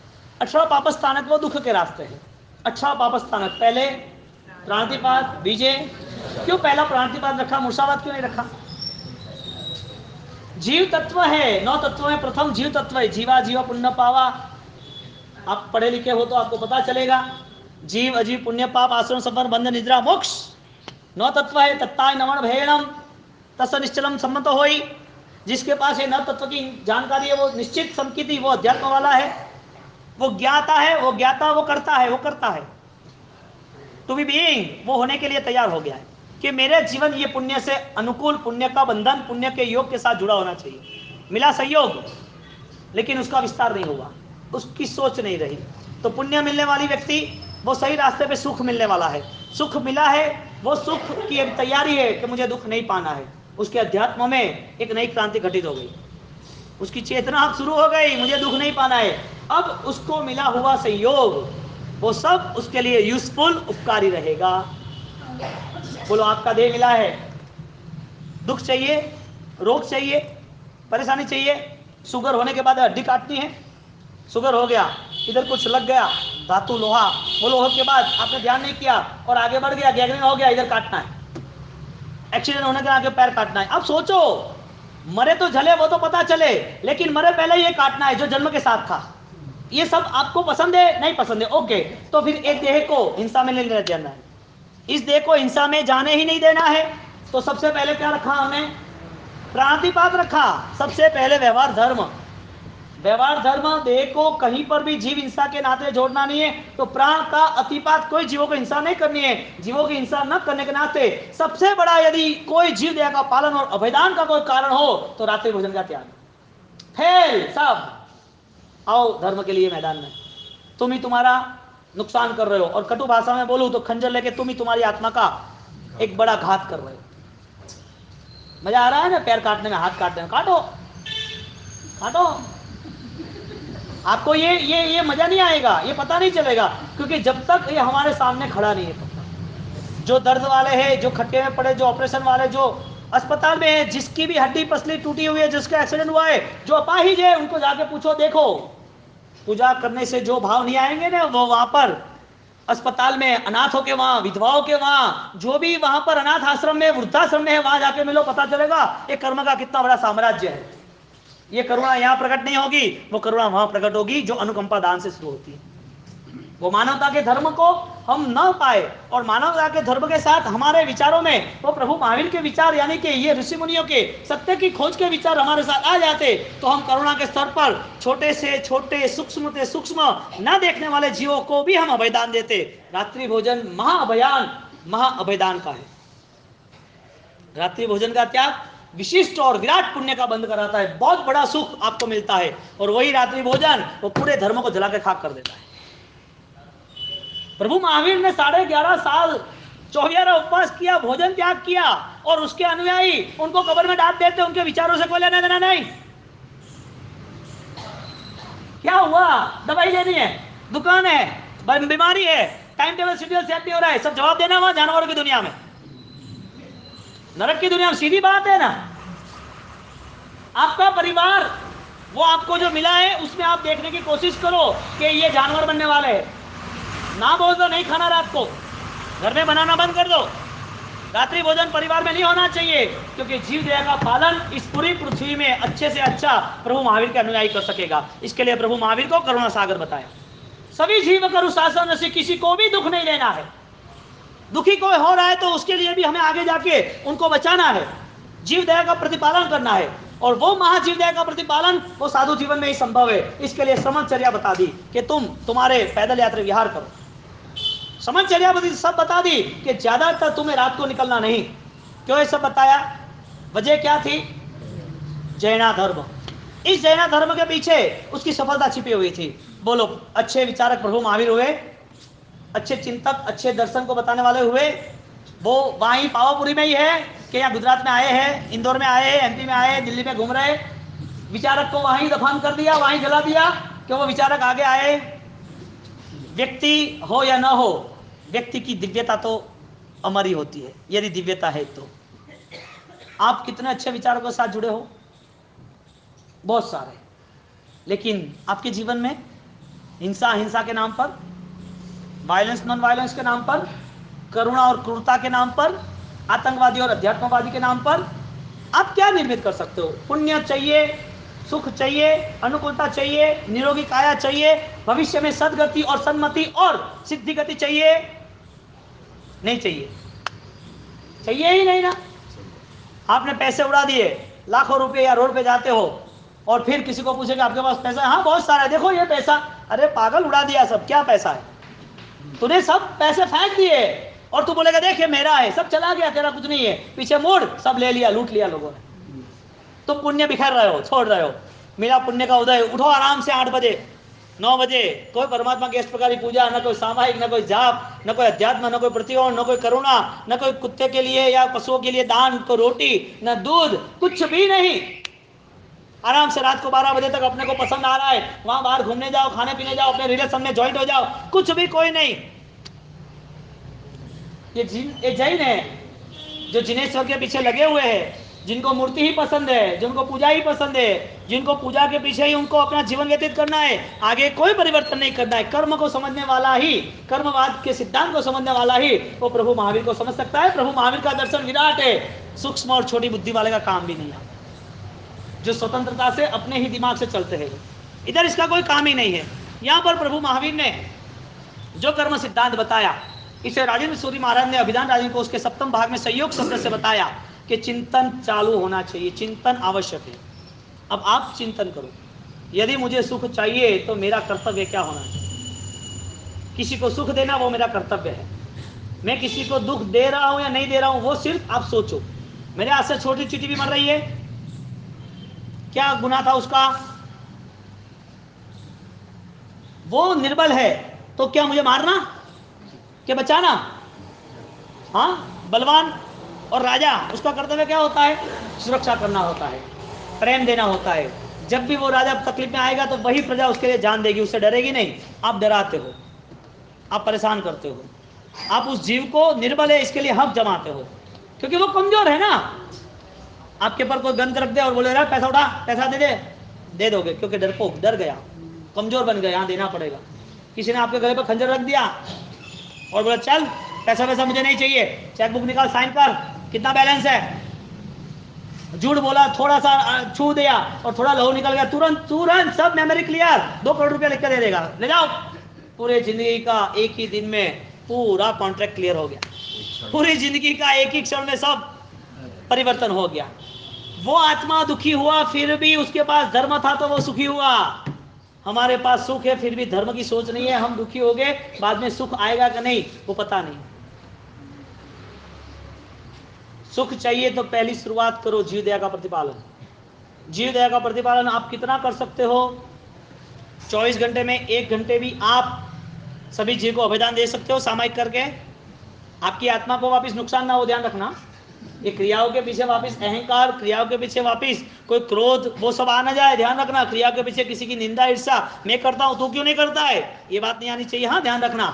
18 पापस्थानक वो दुख के रास्ते हैं। 18 पापस्थानक, पहले प्राणतिपात, बीजे। क्यों पहला प्राणतिपात रखा, मूर्छावात क्यों नहीं रखा? जीव तत्व है, 9 तत्व में प्रथम जीव तत्व है। जीवा जीवा पुण्य पावा, आप पढ़े लिखे हो तो आपको पता चलेगा। जीव अजीव पुण्य पाप आश्रम संवर बंध निद्रा मोक्ष 9 तत्व है। तत्ताय नमन भयणम तस् निश्चलम सम्मत होई। जिसके पास ये 9 तत्व की जानकारी है वो निश्चित संकिति, वो अध्यात्म वाला है, वो ज्ञाता है, वो ज्ञाता, वो करता है, वो करता है। टू बी बीइंग, वो होने के लिए तैयार हो गया है कि मेरे जीवन ये पुण्य से अनुकूल, पुण्य का बंधन, पुण्य के योग के साथ जुड़ा होना चाहिए। मिला सहयोग लेकिन उसका विस्तार नहीं हुआ, उसकी सोच नहीं रही। तो पुण्य मिलने वाली व्यक्ति वो सही रास्ते पे सुख मिलने वाला है। सुख मिला है, वो सुख की तैयारी है कि मुझे दुख नहीं पाना है। उसके अध्यात्म में एक नई क्रांति घटित हो गई, उसकी चेतना शुरू हो गई, मुझे दुख नहीं पाना है। अब उसको मिला हुआ संयोग वो सब उसके लिए यूजफुल, उपकारी रहेगा। बोलो, आपका देह मिला है, दुख चाहिए, रोग चाहिए, परेशानी चाहिए। शुगर होने के बाद हड्डी काटनी है, शुगर हो गया, इधर कुछ लग गया, धातु लोहा, वो लोहे के बाद आपने ध्यान नहीं किया और आगे बढ़ गया, गैंग्रीन हो गया, इधर काटना है। एक्सीडेंट होने के आगे पैर काटना है। अब सोचो, मरे तो झले वो तो पता चले, लेकिन मरे पहले ये काटना है जो जन्म के साथ था। ये सब आपको पसंद है? नहीं पसंद है, ओके। तो फिर एक देह को हिंसा में नहीं लेना देना है, इस देह को हिंसा में जाने ही नहीं देना है। तो सबसे पहले क्या रखा हमने? प्राणतिपात रखा। सबसे पहले व्यवहार धर्म, व्यवहार धर्म, देह को कहीं पर भी जीव हिंसा के नाते जोड़ना नहीं है। तो प्राण का अतिपात, कोई जीवों को हिंसा नहीं करनी है। जीवों की हिंसा न करने के नाते सबसे बड़ा यदि कोई जीव दया का पालन और अभयदान का कोई कारण हो तो रात्रि भोजन का त्याग। फेल सब, आओ धर्म के लिए मैदान में। तुम ही तुम्हारा नुकसान कर रहे हो, और कटु भाषा में बोलूं तो खंजर लेके तुम ही तुम्हारी आत्मा का एक बड़ा घात कर रहे हो। मजा आ रहा है ना पैर काटने में, हाथ काटने में? काटो काटो, आपको ये मजा नहीं आएगा, ये पता नहीं चलेगा, क्योंकि जब तक ये हमारे सामने खड़ा नहीं है। जो दर्द वाले हैं, जो खट्टे में पड़े, जो ऑपरेशन वाले, जो अस्पताल में है, जिसकी भी हड्डी पसली टूटी हुई है, जिसका एक्सीडेंट हुआ है, जो अपाहिज है, उनको जाके पूछो, देखो पूजा करने से जो भाव नहीं आएंगे ना, वो वहां पर अस्पताल में, अनाथों के वहां, विधवाओं के वहां, जो भी वहां पर अनाथ आश्रम में, वृद्धाश्रम में है, वहां जाके मिलो, पता चलेगा ये कर्म का कितना बड़ा साम्राज्य है। ये करुणा यहाँ प्रकट नहीं होगी, वो करुणा वहां प्रकट होगी जो अनुकंपा दान से शुरू होती है। वो मानवता के धर्म को हम न पाए, और मानवता के धर्म के साथ हमारे विचारों में वो प्रभु महावीर के विचार, यानी कि ये ऋषि मुनियों के सत्य की खोज के विचार हमारे साथ आ जाते, तो हम करुणा के स्तर पर छोटे से छोटे, सूक्ष्म से सूक्ष्म न देखने वाले जीवों को भी हम अभयदान देते। रात्रि भोजन महाअभयान, महाअभयदान का है। रात्रि भोजन का त्याग विशिष्ट और विराट पुण्य का बंद कराता है, बहुत बड़ा सुख आपको मिलता है। और वही रात्रि भोजन वो पूरे धर्म को जला के खाक कर देता है। प्रभु महावीर ने 11.5 साल 24 उपवास किया, भोजन त्याग किया, और उसके अनुयायी उनको कब्र में डाल देते, उनके विचारों से कोई लेना देना नहीं। क्या हुआ? दवाई लेनी है, दुकान है, बीमारी है, टाइम टेबल शेड्यूल सेट नहीं हो रहा है, सब जवाब देना वहां जानवरों की दुनिया में, नरक की दुनिया में। सीधी बात है ना। आपका परिवार वो आपको जो मिला है उसमें आप देखने की कोशिश करो कि ये जानवर बनने वाले हैं। ना बोल दो नहीं खाना रात को, घर में बनाना बंद कर दो। रात्रि भोजन परिवार में नहीं होना चाहिए, क्योंकि जीव दया का पालन इस पूरी पृथ्वी में अच्छे से अच्छा प्रभु महावीर के अनुयायी कर सकेगा। इसके लिए प्रभु महावीर को करुणा सागर बताया। सभी जीव करु शासन से, किसी को भी दुख नहीं देना है। दुखी कोई हो रहा है तो उसके लिए भी हमें आगे जाके उनको बचाना है, जीव दया का प्रतिपालन करना है। और वो महाजीव दया का प्रतिपालन वो साधु जीवन में ही संभव है। इसके लिए श्रमणचर्या बता दी कि तुम्हारे पैदल यात्रा विहार करो। श्रमणचर्या सब बता दी कि ज्यादातर तुम्हें रात को निकलना नहीं। क्यों ये सब बताया? वजह क्या थी? जैना धर्म। इस जैना धर्म के पीछे उसकी सफलता छिपी हुई थी। बोलो, अच्छे विचारक प्रभु महावीर हुए, अच्छे चिंतक, अच्छे दर्शन को बताने वाले हुए। वो वहीं पावापुरी में ही है कि यहाँ गुजरात में आए हैं, इंदौर में आए, एमपी में आए, दिल्ली में घूम रहे। विचारक को वहीं दफन कर दिया, वहीं जला दिया कि वो विचारक आगे आए। व्यक्ति हो या ना हो, व्यक्ति की दिव्यता तो अमर ही होती है। यदि दिव्यता है तो आप कितने अच्छे विचारों के साथ जुड़े हो, बहुत सारे, लेकिन आपके जीवन में हिंसा के नाम पर, वायलेंस नॉन वायलेंस के नाम पर, करुणा और क्रूरता के नाम पर, आतंकवादी और अध्यात्मवादी के नाम पर आप क्या निर्मित कर सकते हो? पुण्य चाहिए, सुख चाहिए, अनुकूलता चाहिए, निरोगी काया चाहिए, भविष्य में सदगति और सन्मति और सिद्धि गति चाहिए? नहीं चाहिए, चाहिए ही नहीं ना। आपने पैसे उड़ा दिए, लाखों रुपए, या रोड पे जाते हो और फिर किसी को पूछेगा आपके पास पैसा है? हाँ बहुत सारा है, देखो ये पैसा। अरे पागल, उड़ा दिया सब, क्या पैसा है? तूने सब पैसे फेंक दिए और तू बोलेगा देख ये मेरा है, सब चला गया, तेरा कुछ नहीं है, पीछे मुड़, सब ले लिया, लूट लिया लोगों ने। तो पुण्य बिखेर रहे हो, छोड़ रहे हो। मेरा पुण्य का उदय, उठो आराम से 8 बजे 9 बजे, कोई परमात्मा की इस प्रकार की पूजा, न कोई सामायिक, न कोई जाप, न कोई अध्यात्म, न कोई प्रतिकोण, न कोई करुणा, न कोई कुत्ते के लिए या पशुओं के लिए दान, कोई रोटी, न दूध, कुछ भी नहीं। आराम से रात को 12 बजे तक अपने को पसंद आ रहा है वहां बाहर घूमने जाओ, खाने पीने जाओ, अपने रिलेशन में ज्वाइंट हो जाओ, कुछ भी कोई नहीं। ये जैन है जो जिनेश्वर के पीछे लगे हुए हैं, जिनको मूर्ति ही पसंद है, जिनको पूजा ही पसंद है, जिनको पूजा के पीछे ही उनको अपना जीवन व्यतीत करना है, आगे कोई परिवर्तन नहीं करना है। कर्म को समझने वाला ही, कर्मवाद के सिद्धांत को समझने वाला ही वो प्रभु महावीर को समझ सकता है। प्रभु महावीर का दर्शन विराट है, सूक्ष्म और छोटी बुद्धि वाले का काम भी नहीं आता, जो स्वतंत्रता से अपने ही दिमाग से चलते हैं। इधर इसका कोई काम ही नहीं है। यहाँ पर प्रभु महावीर ने जो कर्म सिद्धांत बताया, इसे राजेंद्र सूरी महाराज ने अभिधान राजेंद्र को उसके 7वें भाग में सहयोग शब्द से बताया कि चिंतन चालू होना चाहिए, चिंतन आवश्यक है। अब आप चिंतन करो, यदि मुझे सुख चाहिए तो मेरा कर्तव्य क्या होना चाहिए? किसी को सुख देना वो मेरा कर्तव्य है। मैं किसी को दुख दे रहा हूं या नहीं दे रहा हूं वो सिर्फ आप सोचो। मेरे हाथ से छोटी चीटी भी मर रही है, क्या गुनाह था उसका? वो निर्बल है तो क्या मुझे मारना कि बचाना? हाँ, बलवान और राजा, उसका कर्तव्य क्या होता है? सुरक्षा करना होता है, प्रेम देना होता है। जब भी वो राजा तकलीफ में आएगा तो वही प्रजा उसके लिए जान देगी, उससे डरेगी नहीं। आप डराते हो, आप परेशान करते हो, आप उस जीव को निर्बल है इसके लिए हक जमाते हो, क्योंकि वो कमजोर है ना। आपके पर कोई गन रख दे और बोले पैसा उठा, पैसा दे दोगे, क्योंकि डरपोक, डर गया, कमजोर बन गया, यहाँ देना पड़ेगा। किसी ने आपके गले पर खंजर रख दिया और बोला चल पैसा मुझे नहीं चाहिए, चेकबुक निकाल, साइन कर, कितना बैलेंस है? झूठ बोला, थोड़ा सा छू दिया और थोड़ा लहू निकल गया, तुरंत सब मेमोरी क्लियर, 2 करोड़ रुपया लिख कर दे देगा, ले जाओ। पूरे जिंदगी का एक ही दिन में पूरा कॉन्ट्रैक्ट क्लियर हो गया, पूरी जिंदगी का एक ही क्षण में सब परिवर्तन हो गया। वो आत्मा दुखी हुआ फिर भी उसके पास धर्म था तो वो सुखी हुआ। हमारे पास सुख है फिर भी धर्म की सोच नहीं है, हम दुखी हो गए, बाद में सुख आएगा कि नहीं वो पता नहीं। सुख चाहिए तो पहली शुरुआत करो जीव दया का प्रतिपालन। जीव दया का प्रतिपालन आप कितना कर सकते हो? 24 घंटे में 1 घंटे भी आप सभी जीव को अभिदान दे सकते हो सामायिक करके। आपकी आत्मा को वापस नुकसान ना हो, ध्यान रखना। ये क्रियाओं के पीछे वापस अहंकार, क्रियाओं के पीछे वापस कोई क्रोध, वो सब आ ना जाए, ध्यान रखना। क्रिया के पीछे किसी की निंदा, ईर्ष्या, मैं करता हूं तू क्यों नहीं करता है, ये बात नहीं आनी चाहिए। हाँ, ध्यान रखना।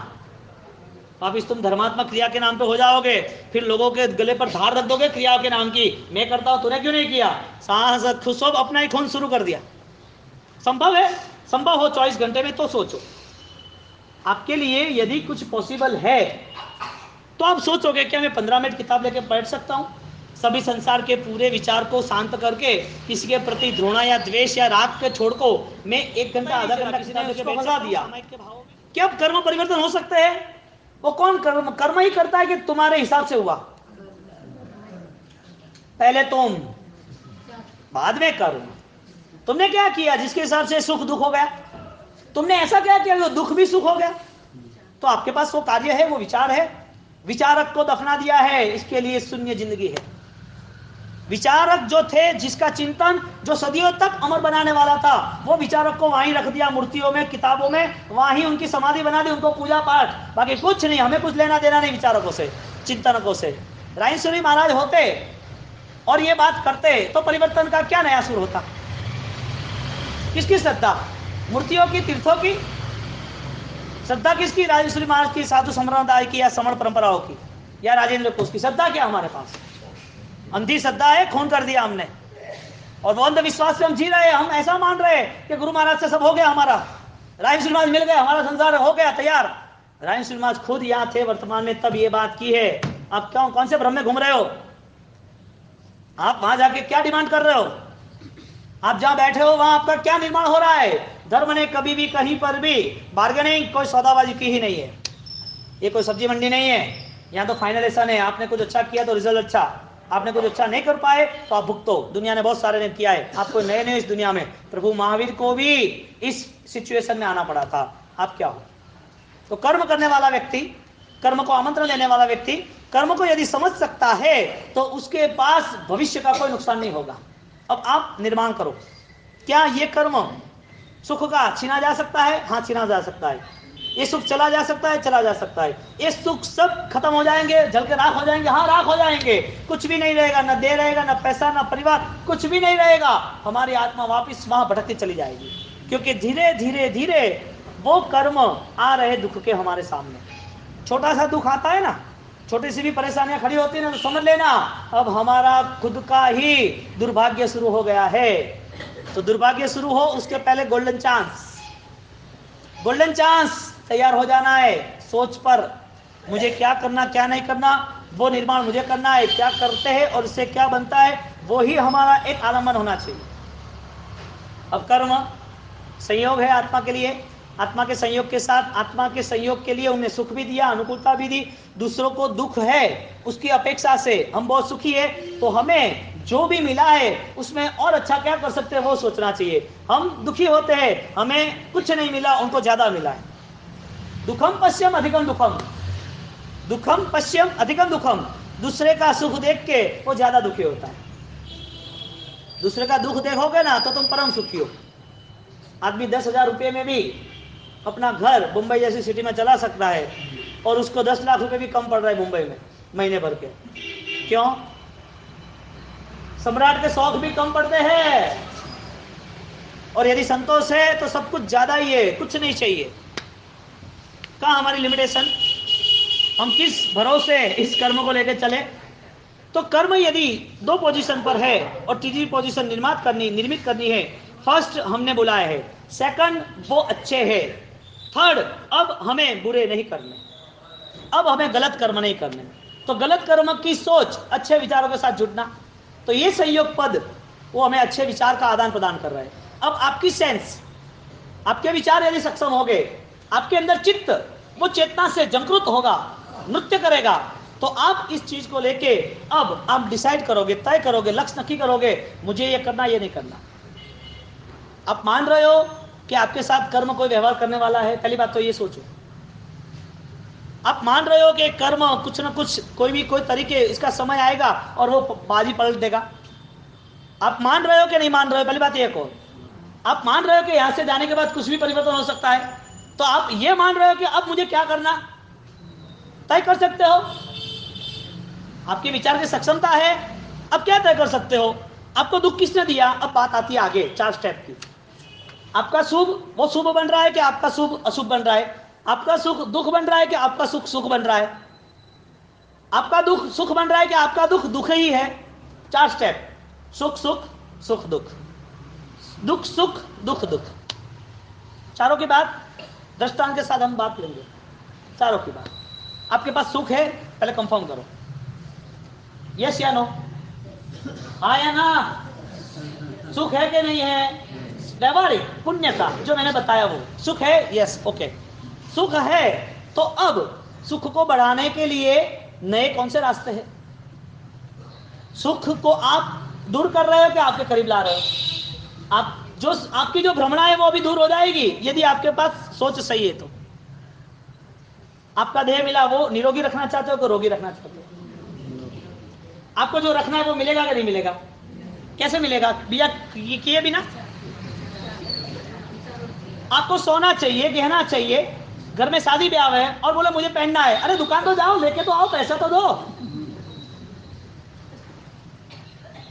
वापिस तुम धर्मात्मक क्रिया के नाम पे हो जाओगे, फिर लोगों के गले पर धार रख दोगे क्रियाओं के नाम की, मैं करता हूं तूने क्यों नहीं किया, सांस खुद अपना ही खून शुरू कर दिया। संभव है, संभव हो 24 घंटे में तो सोचो। आपके लिए यदि कुछ पॉसिबल है तो आप सोचोगे क्या मैं 15 मिनट किताब लेके पढ़ सकता हूं, सभी संसार के पूरे विचार को शांत करके, किसी के प्रति घृणा या द्वेष या राग के छोड़ को मैं 1 घंटा आधा घंटा किसी ने उसको फंसा दिया, क्या कर्म परिवर्तन हो सकते हैं? वो कौन कर्म ही करता है कि तुम्हारे हिसाब से हुआ, पहले तुम बाद में कर्म। तुमने क्या किया जिसके हिसाब से सुख दुख हो गया? तुमने ऐसा क्या किया जो दुख भी सुख हो गया? तो आपके पास वो कार्य है, वो विचार है, विचारक को दफना दिया है, इसके लिए शून्य जिंदगी है। विचारक जो थे, जिसका चिंतन जो सदियों तक अमर बनाने वाला था, वो विचारक को वहीं रख दिया, मूर्तियों में, किताबों में, वहीं उनकी समाधि बना दी, उनको पूजा पाठ, बाकी कुछ नहीं। हमें कुछ लेना देना नहीं विचारकों से, चिंतनकों से। रायसुरी महाराज होते और ये बात करते तो परिवर्तन का क्या नया सुर होता? किसकी श्रद्धा? मूर्तियों की, तीर्थों की श्रद्धा किसकी? राजेश्वरी महाराज की, साधु संप्रदाय की, या श्रमण परंपराओं की, या राजेंद्र कोष की? श्रद्धा क्या हमारे पास? अंधी श्रद्धा है, खून कर दिया हमने, और वो अंधविश्वास से हम जी रहे हैं। हम ऐसा मान रहे हैं कि गुरु महाराज से सब हो गया, हमारा राजेश्वरी महाराज मिल गए, हमारा संसार हो गया तैयार। राजेश्वरी महाराज खुद यहाँ थे वर्तमान में, तब ये बात की है। आप क्यों, कौन से भ्रम में घूम रहे हो? आप वहां जाके क्या डिमांड कर रहे हो? आप जहां बैठे हो वहां आपका क्या निर्माण हो रहा है? धर्म ने कभी भी कहीं पर भी बार्गेनिंग, कोई सौदाबाजी की ही नहीं है। ये कोई सब्जी मंडी नहीं है, यहाँ तो फाइनलेशन है। आपने कुछ अच्छा किया तो रिजल्ट अच्छा, आपने कुछ अच्छा नहीं कर पाए तो आप भुगतो। दुनिया ने बहुत सारे ने किया है, आपको नए नए इस दुनिया में। प्रभु महावीर को भी इस सिचुएशन में आना पड़ा था, आप क्या हो? तो कर्म करने वाला व्यक्ति, कर्म को आमंत्रण देने वाला व्यक्ति, कर्म को यदि समझ सकता है तो उसके पास भविष्य का कोई नुकसान नहीं होगा। अब आप निर्माण करो, क्या ये कर्म सुख का छीना जा सकता है? हाँ, छीना जा सकता है। ये सुख चला जा सकता है? चला जा सकता है। ये सुख सब खत्म हो जाएंगे, जल के राख हो जाएंगे? हाँ, राख हो जाएंगे। कुछ भी नहीं रहेगा, न देह रहेगा, न पैसा, न परिवार, कुछ भी नहीं रहेगा। हमारी आत्मा वापिस वहां भटकती चली जाएगी, क्योंकि धीरे धीरे धीरे वो कर्म आ रहे दुख के हमारे सामने। छोटा सा दुख आता है ना, छोटी सी भी परेशानियां खड़ी होती है ना, तो समझ लेना अब हमारा खुद का ही दुर्भाग्य शुरू हो गया है। तो दुर्भाग्य शुरू हो उसके पहले गोल्डन चांस, गोल्डन चांस तैयार हो जाना है। सोच पर मुझे क्या करना, क्या नहीं करना, वो निर्माण मुझे करना है। क्या करते हैं और इससे क्या बनता है, वो ही हमारा एक आलम्बन होना चाहिए। अब कर्म संयोग है आत्मा के लिए, आत्मा के संयोग के साथ, आत्मा के संयोग के लिए उन्हें सुख भी दिया, अनुकूलता भी दी। दूसरों को दुख है, उसकी अपेक्षा से हम बहुत सुखी है, तो हमें जो भी मिला है उसमें और अच्छा क्या कर सकते हैं वो सोचना चाहिए। हम दुखी होते हैं, हमें कुछ नहीं मिला, उनको ज्यादा मिला है। दुखम पश्यम अधिकम दुखम, दुखम पश्यम अधिकम दुखम। दूसरे का सुख देख के वो ज्यादा दुखी होता है। दूसरे का दुख देखोगे ना तो तुम परम सुखी हो। आदमी 10,000 रुपये में भी अपना घर मुंबई जैसी सिटी में चला सकता है, और उसको 10 लाख रुपए भी कम पड़ रहा है मुंबई में महीने भर के। क्यों? सम्राट के शौक भी कम पड़ते हैं, और यदि संतोष है तो सब कुछ ज्यादा ही है, कुछ नहीं चाहिए। कहाँ हमारी लिमिटेशन? हम किस भरोसे इस कर्म को लेकर चले? तो कर्म यदि 2 पोजीशन पर है और तीसरी पोजीशन निर्मित करनी है। फर्स्ट हमने बुलाया है, सेकंड वो अच्छे है, थर्ड अब हमें बुरे नहीं करने, अब हमें गलत कर्म नहीं करने। तो गलत कर्म की सोच, अच्छे विचारों के साथ जुड़ना, तो ये संयोग पद वो हमें अच्छे विचार का आदान प्रदान कर रहा है। अब आपकी सेंस, आपके विचार यदि सक्षम हो गए, आपके अंदर चित्त वो चेतना से जागृत होगा, नृत्य करेगा, तो आप इस चीज को लेके अब आप डिसाइड करोगे, तय करोगे, लक्ष्य नक्की करोगे, मुझे ये करना, ये नहीं करना। आप मान रहे हो कि आपके साथ कर्म कोई व्यवहार करने वाला है, पहली बात तो ये सोचो। आप मान रहे हो कि कर्म कुछ ना कुछ, कोई तरीके, इसका समय आएगा और वो बाजी पलट देगा। आप मान रहे हो कि नहीं मान रहे हो, पहली बात ये कहो। आप मान रहे हो कि यहां से जाने के बाद कुछ भी परिवर्तन हो सकता है, तो आप ये मान रहे हो कि अब मुझे क्या करना, तय कर सकते हो। आपके विचार की सक्षमता है। अब क्या तय कर सकते हो, आपको दुख किसने दिया। अब बात आती है आगे 4 स्टेप की। आपका शुभ वो शुभ बन रहा है कि आपका शुभ अशुभ बन रहा है, आपका सुख दुख बन रहा है कि आपका सुख सुख बन रहा है, आपका दुख सुख बन रहा है कि आपका दुख दुख ही है। 4 स्टेप, सुख सुख सुख दुख, दुख सुख दुख दुख। चारों की बात दृष्टांत के साथ हम बात लेंगे। चारों की बात, आपके पास सुख है, पहले कंफर्म करो, यस या नो, हाँ या ना। सुख है कि नहीं है, व्यवहारिक पुण्य का जो मैंने बताया वो सुख है, यस ओके। सुख है तो अब सुख को बढ़ाने के लिए नए कौन से रास्ते हैं। सुख को आप दूर कर रहे हो कि आपके करीब ला रहे हो। आप जो आपकी जो भ्रमणा है वो अभी दूर हो जाएगी यदि आपके पास सोच सही है। तो आपका देह मिला, वो निरोगी रखना चाहते हो कि रोगी रखना चाहते हो। आपको जो रखना है वो मिलेगा कि नहीं मिलेगा, कैसे मिलेगा बिया किए बिना। आपको सोना चाहिए, गहना चाहिए, घर में शादी ब्याह है और बोले मुझे पहनना है, अरे दुकान तो जाओ लेके तो आओ, पैसा तो दो।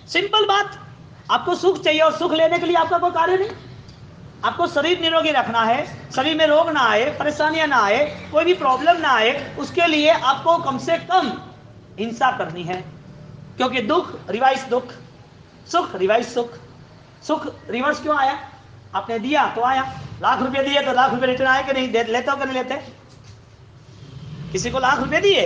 सिंपल बात। आपको सुख चाहिए और सुख लेने के लिए आपका कोई कार्य नहीं। आपको शरीर निरोगी रखना है, शरीर में रोग ना आए, परेशानियां ना आए, कोई भी प्रॉब्लम ना आए, उसके लिए आपको कम से कम हिंसा करनी है। क्योंकि दुख रिवाइज दुख, सुख रिवाइज सुख। सुख रिवर्स क्यों आया, आपने दिया तो आया। लाख रुपए दिए तो लाख रुपए रिटर्न आए कि नहीं, लेते हो कि नहीं लेते। किसी को लाख रुपए दिए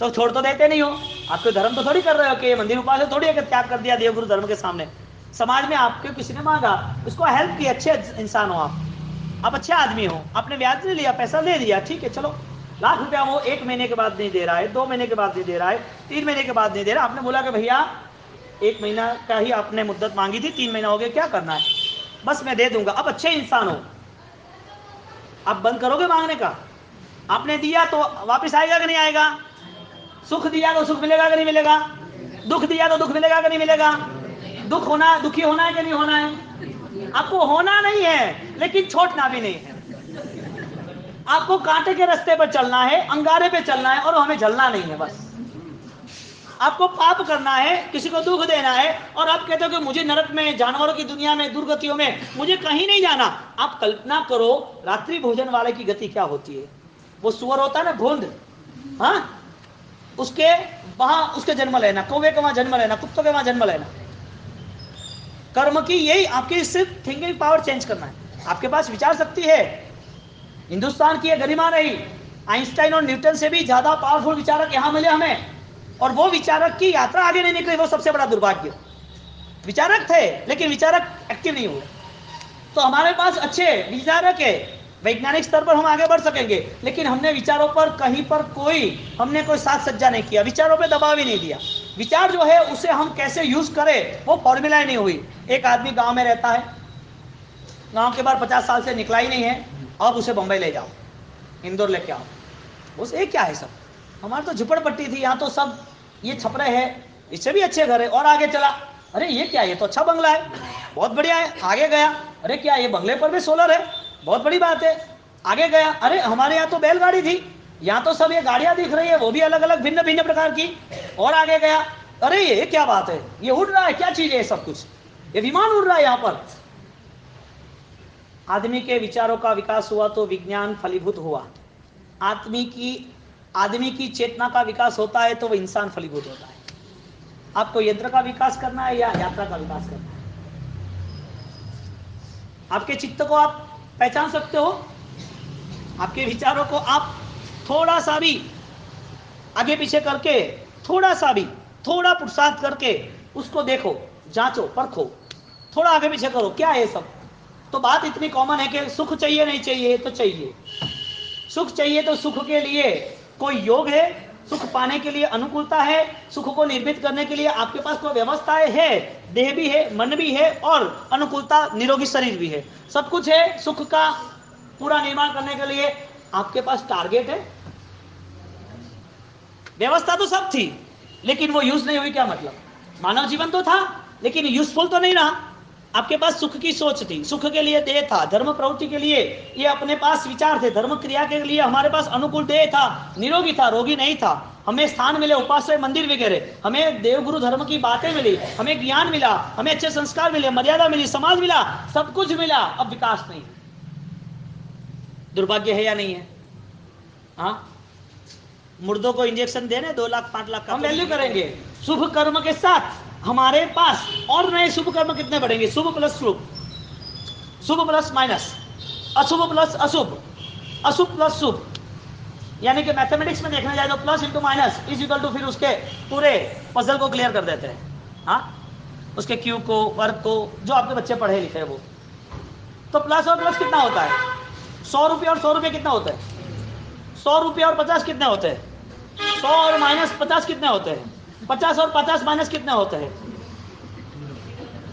तो छोड़ तो देते नहीं हो। आपके धर्म तो थोड़ी कर रहे हो कि मंदिर उपास थोड़ी है कि त्याग कर दिया देवगुरु धर्म के सामने। समाज में आपके किसी ने मांगा, उसको हेल्प की, अच्छे इंसान हो आप अच्छे आदमी हो, आपने ब्याज नहीं लिया, पैसा दे दिया, ठीक है चलो। लाख रुपया वो 1 महीने के बाद नहीं दे रहा है, 2 महीने के बाद नहीं दे रहा है, 3 महीने के बाद नहीं दे रहा। आपने बोला कि भैया 1 महीना का ही आपने मुद्दत मांगी थी, 3 महीना हो गया, क्या करना है, बस मैं दे दूंगा। अब अच्छे इंसान हो, आप बंद करोगे मांगने का। आपने दिया तो वापस आएगा कि नहीं आएगा। सुख दिया तो सुख मिलेगा कि नहीं मिलेगा, दुख दिया तो दुख मिलेगा कि नहीं मिलेगा। दुख होना, दुखी होना है कि नहीं होना है। आपको होना नहीं है लेकिन छोड़ना भी नहीं है। आपको कांटे के रास्ते पर चलना है, अंगारे पे चलना है और हमें जलना नहीं है। बस आपको पाप करना है, किसी को दुख देना है और आप कहते हो कि मुझे नरक में, जानवरों की दुनिया में, दुर्गतियों में मुझे कहीं नहीं जाना। आप कल्पना करो रात्रि भोजन वाले की गति क्या होती है। वो सुअर होता है ना, भूंड, हाँ, उसके वहां उसके जन्म लेना, कौवे के वहां जन्म लेना, कुत्तों के वहां जन्म लेना। कर्म की यही आपकी सिर्फ थिंकिंग पावर चेंज करना है। आपके पास विचार शक्ति है, हिंदुस्तान की गरिमा रही, आइंस्टाइन और न्यूटन से भी ज्यादा पावरफुल विचारक यहां मिले हमें, और वो विचारक की यात्रा आगे नहीं निकली, वो सबसे बड़ा दुर्भाग्य। विचारक थे लेकिन विचारक एक्टिव नहीं हुए। तो हमारे पास अच्छे विचारक है, वैज्ञानिक स्तर पर हम आगे बढ़ सकेंगे, लेकिन हमने विचारों पर कहीं पर हमने कोई साथ सज्जा नहीं किया, विचारों पे दबाव ही नहीं दिया। विचार जो है उसे हम कैसे यूज करें वो फॉर्मूला ही नहीं हुई। एक आदमी गांव में रहता है, गांव के बाहर 50 साल से निकला ही नहीं है, अब उसे बंबई ले जाओ, इंदौर लेके आओ, उस एक क्या है सब। हमारे तो झुपड़पट्टी थी, यहाँ तो सब ये छपरे है, इससे भी अच्छे घर है। और आगे चला, अरे ये क्या, ये तो अच्छा बंगला है, बहुत बढ़िया है। आगे गया, अरे क्या ये बंगले पर भी सोलर है, बहुत बड़ी बात है। आगे गया, अरे हमारे यहाँ तो बैलगाड़ी थी, यहाँ तो सब ये गाड़ियां दिख रही है, वो भी अलग अलग भिन्न भिन्न प्रकार की। और आगे गया, अरे ये क्या बात है, ये उड़ रहा है, क्या चीज है सब कुछ, ये विमान उड़ रहा है यहाँ पर। आदमी के विचारों का विकास हुआ तो विज्ञान फलीभूत हुआ। आदमी की चेतना का विकास होता है तो वह इंसान फलीभूत होता है। आपको यंत्र का विकास करना है या यात्रा का विकास करना है। आपके चित्त को आप पहचान सकते हो, आपके विचारों को आप थोड़ा सा भी आगे पीछे करके, थोड़ा पुरुषार्थ करके उसको देखो, जांचो, परखो, थोड़ा आगे पीछे करो, क्या है सब। तो बात इतनी कॉमन है कि सुख चाहिए नहीं चाहिए, तो चाहिए। सुख चाहिए तो सुख के लिए कोई योग है, सुख पाने के लिए अनुकूलता है, सुख को निर्मित करने के लिए आपके पास कोई व्यवस्थाएं है, देह भी है, मन भी है और अनुकूलता, निरोगी शरीर भी है, सब कुछ है। सुख का पूरा निर्माण करने के लिए आपके पास टारगेट है। व्यवस्था तो सब थी लेकिन वो यूज नहीं हुई, क्या मतलब। मानव जीवन तो था लेकिन यूजफुल तो नहीं रहा। आपके पास सुख की सोच थी, सुख के लिए देह था, धर्म प्रवृत्ति के लिए ये अपने पास विचार थे, धर्म क्रिया के लिए हमारे पास अनुकूल देह था, निरोगी था, रोगी नहीं था, हमें स्थान मिले, उपाश्रय मंदिर वगैरह, हमें देवगुरु धर्म की बातें मिली, हमें ज्ञान मिला, हमें अच्छे संस्कार मिले, मर्यादा मिली, समाज मिला, सब कुछ मिला। अब विकास नहीं। दुर्भाग्य है या नहीं है? हाँ, मुर्दों को इंजेक्शन देने 2 लाख 5 लाख का हम वैल्यू करेंगे। शुभ कर्म के साथ हमारे पास और नए शुभ कर्म कितने बढ़ेंगे? शुभ प्लस शुभ, शुभ प्लस माइनस, अशुभ प्लस अशुभ, अशुभ प्लस शुभ। यानी कि मैथमेटिक्स में देखने जाए तो plus into minus is equal to, फिर उसके पूरे पजल को क्लियर कर देते हैं। हाँ, उसके क्यूब को, वर्ग को, जो आपके बच्चे पढ़े लिखे वो। तो प्लस और प्लस कितना होता है? 100 रुपये और 100 रुपये कितना होता है? 100 रुपये और 50 कितने होते हैं? 100 और माइनस 50 कितने होते हैं? 50 और 50 माइनस कितने होते हैं?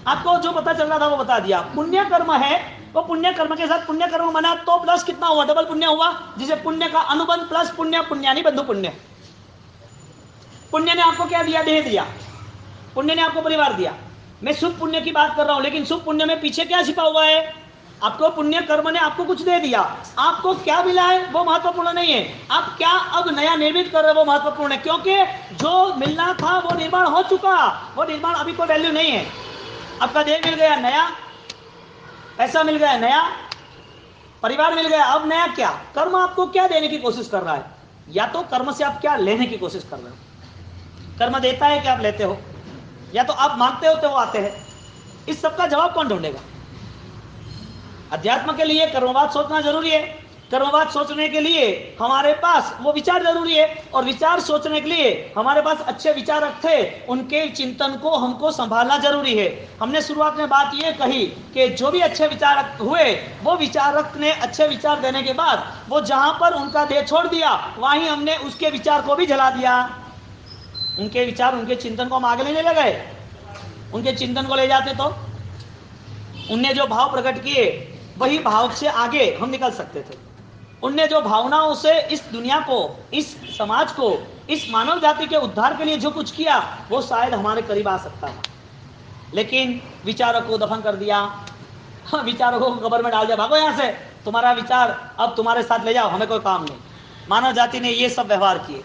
आपको जो पता चल रहा था वो बता दिया। पुण्य कर्म है, वो पुण्य कर्म के साथ पुण्य कर्म बना तो प्लस कितना हुआ? डबल पुण्य हुआ, जिसे पुण्य का अनुबंध प्लस पुण्य, पुण्यानि बंधु पुण्य। पुण्य ने आपको क्या दिया? देह दिया। पुण्य ने आपको परिवार दिया। मैं शुभ पुण्य की बात कर रहा हूं, लेकिन शुभ पुण्य में पीछे क्या छिपा हुआ है? आपको पुण्य कर्म ने आपको कुछ दे दिया, आपको क्या मिला है वो महत्वपूर्ण नहीं है, आप क्या अब नया निर्मित कर रहे हो वो महत्वपूर्ण है। क्योंकि जो मिलना था वो निर्माण हो चुका, वो निर्माण अभी कोई वैल्यू नहीं है। आपका देह मिल गया नया, पैसा मिल गया नया, परिवार मिल गया, अब नया क्या? कर्म आपको क्या देने की कोशिश कर रहा है? या तो कर्म से आप क्या लेने की कोशिश कर रहे हो? कर्म देता है कि आप लेते हो? या तो आप मांगते हो तो वो आते हैं? इस सबका जवाब कौन ढूंढेगा? अध्यात्म के लिए कर्मवाद सोचना जरूरी है। कर्मवाद सोचने के लिए हमारे पास वो विचार जरूरी है, और विचार सोचने के लिए हमारे पास अच्छे विचारक थे, उनके चिंतन को हमको संभालना जरूरी है। हमने शुरुआत में बात ये कही कि जो भी अच्छे विचारक हुए, वो विचारक ने अच्छे विचार देने के बाद वो जहां पर उनका देह छोड़ दिया, वहीं हमने उसके विचार को भी जला दिया। उनके विचार, उनके चिंतन को हम आगे लेने लगे। उनके चिंतन को ले जाते तो उनने जो भाव प्रकट किए, वही भाव से आगे हम निकल सकते थे। उनने जो भावनाओं से इस दुनिया को, इस समाज को, इस मानव जाति के उद्धार के लिए जो कुछ किया, वो शायद हमारे करीब आ सकता है। लेकिन विचारों को दफन कर दिया, विचारों को कब्र में डाल दिया, भागो यहाँ से, तुम्हारा विचार अब तुम्हारे साथ ले जाओ, हमें कोई काम नहीं। मानव जाति ने ये सब व्यवहार किए,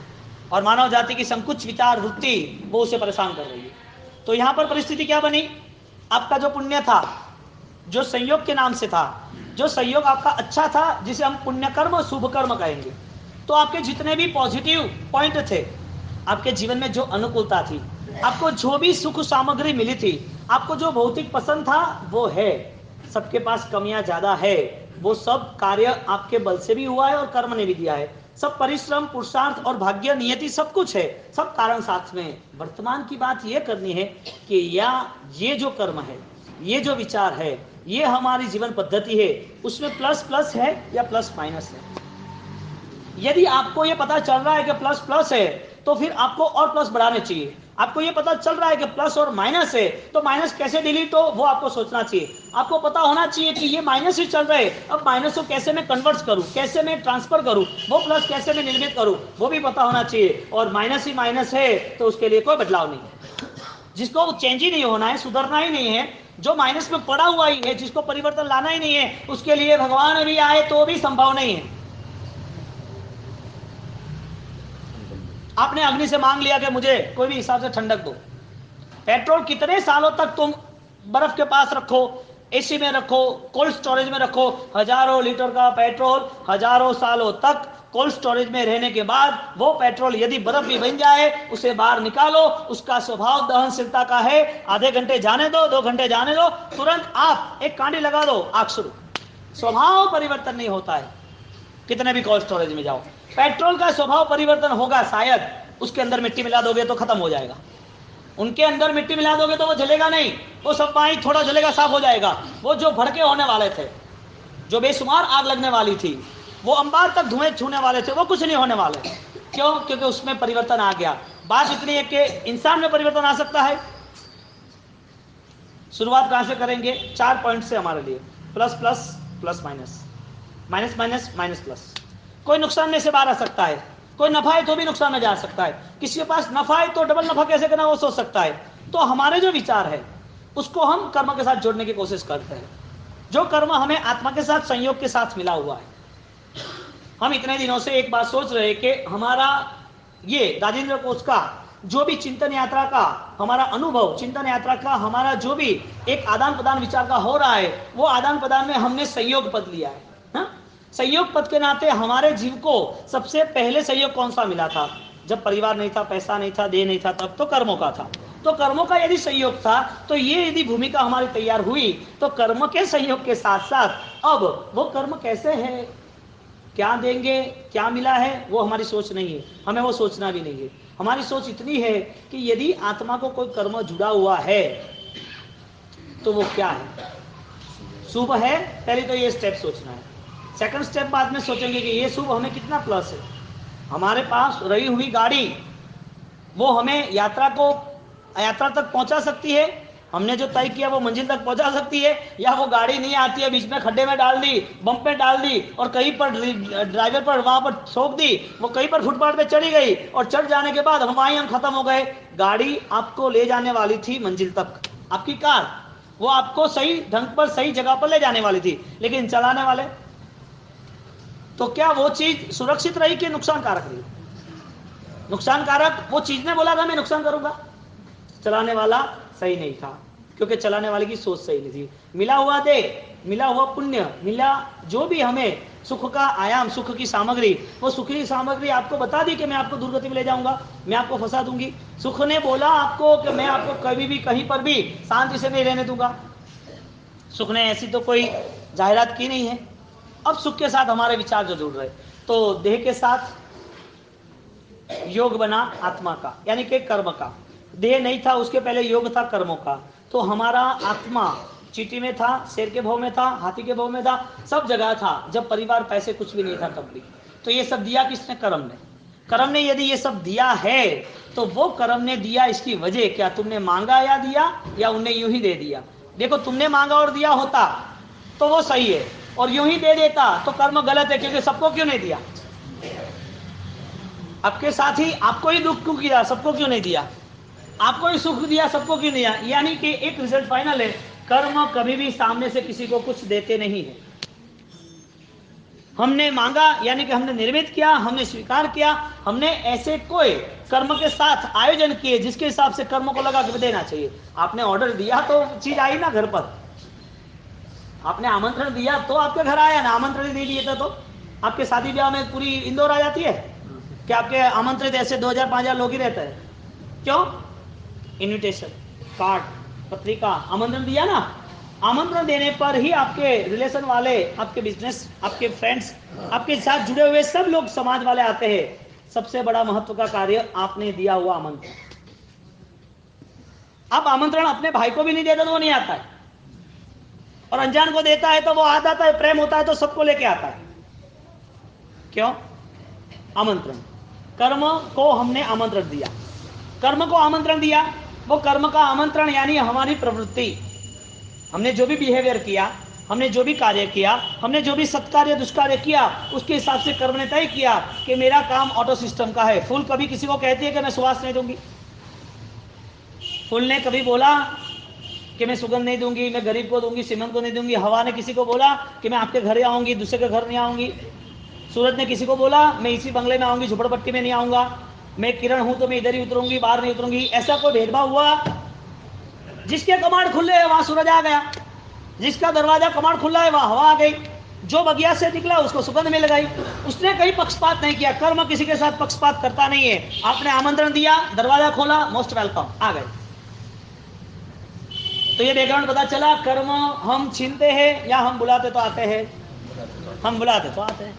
और मानव जाति की संकुच विचार वृत्ति वो उसे परेशान कर रही है। तो यहाँ पर परिस्थिति क्या बनी? आपका जो पुण्य था, जो संयोग के नाम से था, जो संयोग आपका अच्छा था, जिसे हम पुण्य कर्म, शुभ कर्म कहेंगे, तो आपके जितने भी पॉजिटिव पॉइंट थे, आपके जीवन में जो अनुकूलता थी, आपको जो भी सुख सामग्री मिली थी, आपको जो भौतिक पसंद था वो है। सबके पास कमियां ज्यादा है, वो सब कार्य आपके बल से भी हुआ है और कर्म ने भी दिया है। सब परिश्रम, पुरुषार्थ और भाग्य, नियति सब कुछ है, सब कारण साथ में। वर्तमान की बात ये करनी है कि या ये जो कर्म है, ये जो विचार है, ये हमारी जीवन पद्धति है, उसमें प्लस प्लस है या प्लस माइनस है। यदि आपको ये पता चल रहा है कि प्लस प्लस है, तो फिर आपको और प्लस बढ़ाने चाहिए। आपको ये पता चल रहा है कि प्लस और माइनस है, तो माइनस कैसे डिलीट हो वो आपको सोचना चाहिए। आपको पता होना चाहिए कि ये माइनस ही चल रहा है, अब माइनस को कैसे मैं कन्वर्ट करूं, कैसे मैं ट्रांसफर करूं, वो प्लस कैसे मैं निर्मित करूं, वो भी पता होना चाहिए। और माइनस ही माइनस है तो उसके लिए कोई बदलाव नहीं है, जिसको चेंज ही नहीं होना है, सुधरना ही नहीं है, जो माइनस में पड़ा हुआ ही है, जिसको परिवर्तन लाना ही नहीं है, उसके लिए भगवान भी आए तो भी संभव नहीं है। आपने अग्नि से मांग लिया कि मुझे कोई भी हिसाब से ठंडक दो। पेट्रोल कितने सालों तक तुम बर्फ के पास रखो, एसी में रखो, कोल्ड स्टोरेज में रखो, हजारों लीटर का पेट्रोल हजारों सालों तक कोल्ड स्टोरेज में रहने के बाद वो पेट्रोल यदि बर्फ भी बन जाए, उसे बाहर निकालो, उसका स्वभाव दहनशीलता का है। आधे घंटे जाने दो, 2 घंटे जाने दो, तुरंत आप एक कांडी लगा दो, आग शुरू। स्वभाव परिवर्तन नहीं होता है, कितने भी कोल्ड स्टोरेज में जाओ। पेट्रोल का स्वभाव परिवर्तन होगा शायद, उसके अंदर मिट्टी मिला दोगे तो खत्म हो जाएगा, उनके अंदर मिट्टी मिला दोगे तो वो जलेगा नहीं, वो सब पानी थोड़ा जलेगा, साफ हो जाएगा। वो जो भड़के होने वाले थे, जो बेशुमार आग लगने वाली थी, वो अंबार तक धुएं छूने वाले थे, वो कुछ नहीं होने वाले। क्यों? क्योंकि उसमें परिवर्तन आ गया। बात इतनी है कि इंसान में परिवर्तन आ सकता है। शुरुआत कहां से करेंगे? 4 पॉइंट से हमारे लिए, plus plus, plus minus, minus minus, minus plus. कोई नुकसान में से बाहर आ सकता है, कोई नफा है तो भी नुकसान में जा सकता है, किसी के पास नफा है तो डबल नफा कैसे करना वो सोच सकता है। तो हमारे जो विचार है, उसको हम कर्म के साथ जोड़ने की कोशिश करते हैं। जो कर्म हमें आत्मा के साथ संयोग के साथ मिला हुआ है। हम इतने दिनों से एक बात सोच रहे कि हमारा ये राजेंद्र कोच का जो भी चिंतन यात्रा का हमारा अनुभव, चिंतन यात्रा का हमारा जो भी एक आदान प्रदान विचार का हो रहा है, वो आदान प्रदान में हमने संयोग पद लिया है। हा? संयोग पद के नाते हमारे जीव को सबसे पहले संयोग कौन सा मिला था? जब परिवार नहीं था, पैसा नहीं था, देह नहीं था, तब तो कर्मों का था। तो कर्मों का यदि संयोग था, तो ये यदि भूमिका हमारी तैयार हुई, तो कर्म के संयोग के साथ साथ अब वो कर्म कैसे है, क्या देंगे, क्या मिला है, वो हमारी सोच नहीं है। हमें वो सोचना भी नहीं है। हमारी सोच इतनी है कि यदि आत्मा को कोई कर्म जुड़ा हुआ है तो वो क्या है, शुभ है। पहले तो ये स्टेप सोचना है। सेकंड स्टेप बाद में सोचेंगे कि ये शुभ हमें कितना प्लस है। हमारे पास रही हुई गाड़ी वो हमें यात्रा तक पहुंचा सकती है, हमने जो तय किया वो मंजिल तक पहुंचा सकती है, या वो गाड़ी नहीं आती है, बीच में खड्डे में डाल दी, बम्प में डाल दी और कहीं पर ड्राइवर पर वहां पर ठोक दी, वो कहीं पर फुटपाथ पे चढ़ी गई और चढ़ जाने के बाद हम खत्म हो गए। गाड़ी आपको ले जाने वाली थी मंजिल तक, आपकी कार वो आपको सही ढंग पर सही जगह पर ले जाने वाली थी, लेकिन चलाने वाले तो क्या वो चीज सुरक्षित रही कि नुकसानकारक रही? नुकसानकारक। वो चीज ने बोला था मैं नुकसान करूंगा, चलाने वाला सही नहीं था, क्योंकि चलाने वाले की सोच सही नहीं थी। मिला हुआ देह, मिला हुआ पुण्य, मिला जो भी हमें सुख का आयाम, सुख की सामग्री, वो सुख की सामग्री आपको बता दी कि मैं आपको दुर्गति में ले जाऊंगा, मैं आपको फंसा दूंगी। सुख ने बोला आपको कि मैं आपको कभी भी कहीं पर भी शांति से नहीं रहने दूंगा। सुख ने ऐसी तो कोई जाहिरात की नहीं है। अब सुख के साथ हमारे विचार जो जुड़ रहे, तो देह के साथ योग बना आत्मा का, यानी कि कर्म का। देह नहीं था, उसके पहले योग था कर्मों का। तो हमारा आत्मा चींटी में था, शेर के भाव में था, हाथी के भाव में था, सब जगह था। जब परिवार पैसे कुछ भी नहीं था तब भी। तो ये सब दिया किसने? कर्म ने। कर्म ने यदि ये सब दिया है तो वो कर्म ने दिया, इसकी वजह क्या? तुमने मांगा या दिया, या उनने यूं ही दे दिया? देखो, तुमने मांगा और दिया होता तो वो सही है, और यूं ही दे देता तो कर्म गलत है, क्योंकि सबको क्यों नहीं दिया? आपके साथ ही आपको ही दुख क्यों किया, सबको क्यों नहीं दिया? आपको ही सुख दिया, सबको क्यों नहीं दिया? यानी कि एक रिजल्ट फाइनल है, कर्म कभी भी सामने से किसी को कुछ देते नहीं है। हमने मांगा यानी कि हमने निर्मित किया, हमने स्वीकार किया, हमने ऐसे कोई कर्म के साथ आयोजन किए जिसके हिसाब से कर्म को लगा के देना चाहिए। आपने ऑर्डर दिया तो चीज आई ना घर पर, आपने आमंत्रण दिया तो आपके घर आया ना। आमंत्रण नहीं दिए तो आपके शादी ब्याह में पूरी इंदौर आ जाती है कि आपके आमंत्रित ऐसे 2000-5000 लोग ही रहते हैं। क्यों? इन्विटेशन कार्ड, पत्रिका, आमंत्रण दिया ना। आमंत्रण देने पर ही आपके रिलेशन वाले, आपके बिजनेस, आपके फ्रेंड्स, आपके साथ जुड़े हुए सब लोग, समाज वाले आते हैं। सबसे बड़ा महत्व का कार्य आपने दिया हुआ आमंत्रण। आप आमंत्रण अपने भाई को भी नहीं देते तो वो नहीं आता है, और अनजान को देता है तो वो आ जाता है। प्रेम होता है तो सबको लेके आता है। क्यों? आमंत्रण। कर्म को हमने आमंत्रण दिया, कर्म को आमंत्रण दिया। वो कर्म का आमंत्रण यानी हमारी प्रवृत्ति, हमने जो भी बिहेवियर किया, हमने जो भी कार्य किया, हमने जो भी सत्कार्य दुष्कार्य किया, उसके हिसाब से कर्म ने तय किया कि मेरा काम ऑटो सिस्टम का है। फूल कभी किसी को कहती है कि मैं सुवास नहीं दूंगी? फूल ने कभी बोला कि मैं सुगंध नहीं दूंगी, मैं गरीब को दूंगी, श्रीमंत को नहीं दूंगी? हवा ने किसी को बोला कि मैं आपके घर आऊंगी, दूसरे के घर नहीं आऊंगी? सूरज ने किसी को बोला मैं इसी बंगले में आऊंगी, झोपड़पट्टी में नहीं आऊंगा? मैं किरण हूं तो मैं इधर ही उतरूंगी, बाहर नहीं उतरूंगी? ऐसा कोई भेदभाव हुआ? जिसके कमाड़ खुले है वहां सूरज आ गया, जिसका दरवाजा कमाड़ खुला है वहां हवा आ गई, जो बगिया से निकला उसको सुगंध मिल गई। उसने कहीं पक्षपात नहीं किया। कर्म किसी के साथ पक्षपात करता नहीं है। आपने आमंत्रण दिया, दरवाजा खोला, मोस्ट वेलकम, आ गए। तो ये बैकग्राउंड पता चला। कर्म हम छीनते हैं या हम बुलाते तो आते हैं? हम बुलाते तो आते हैं।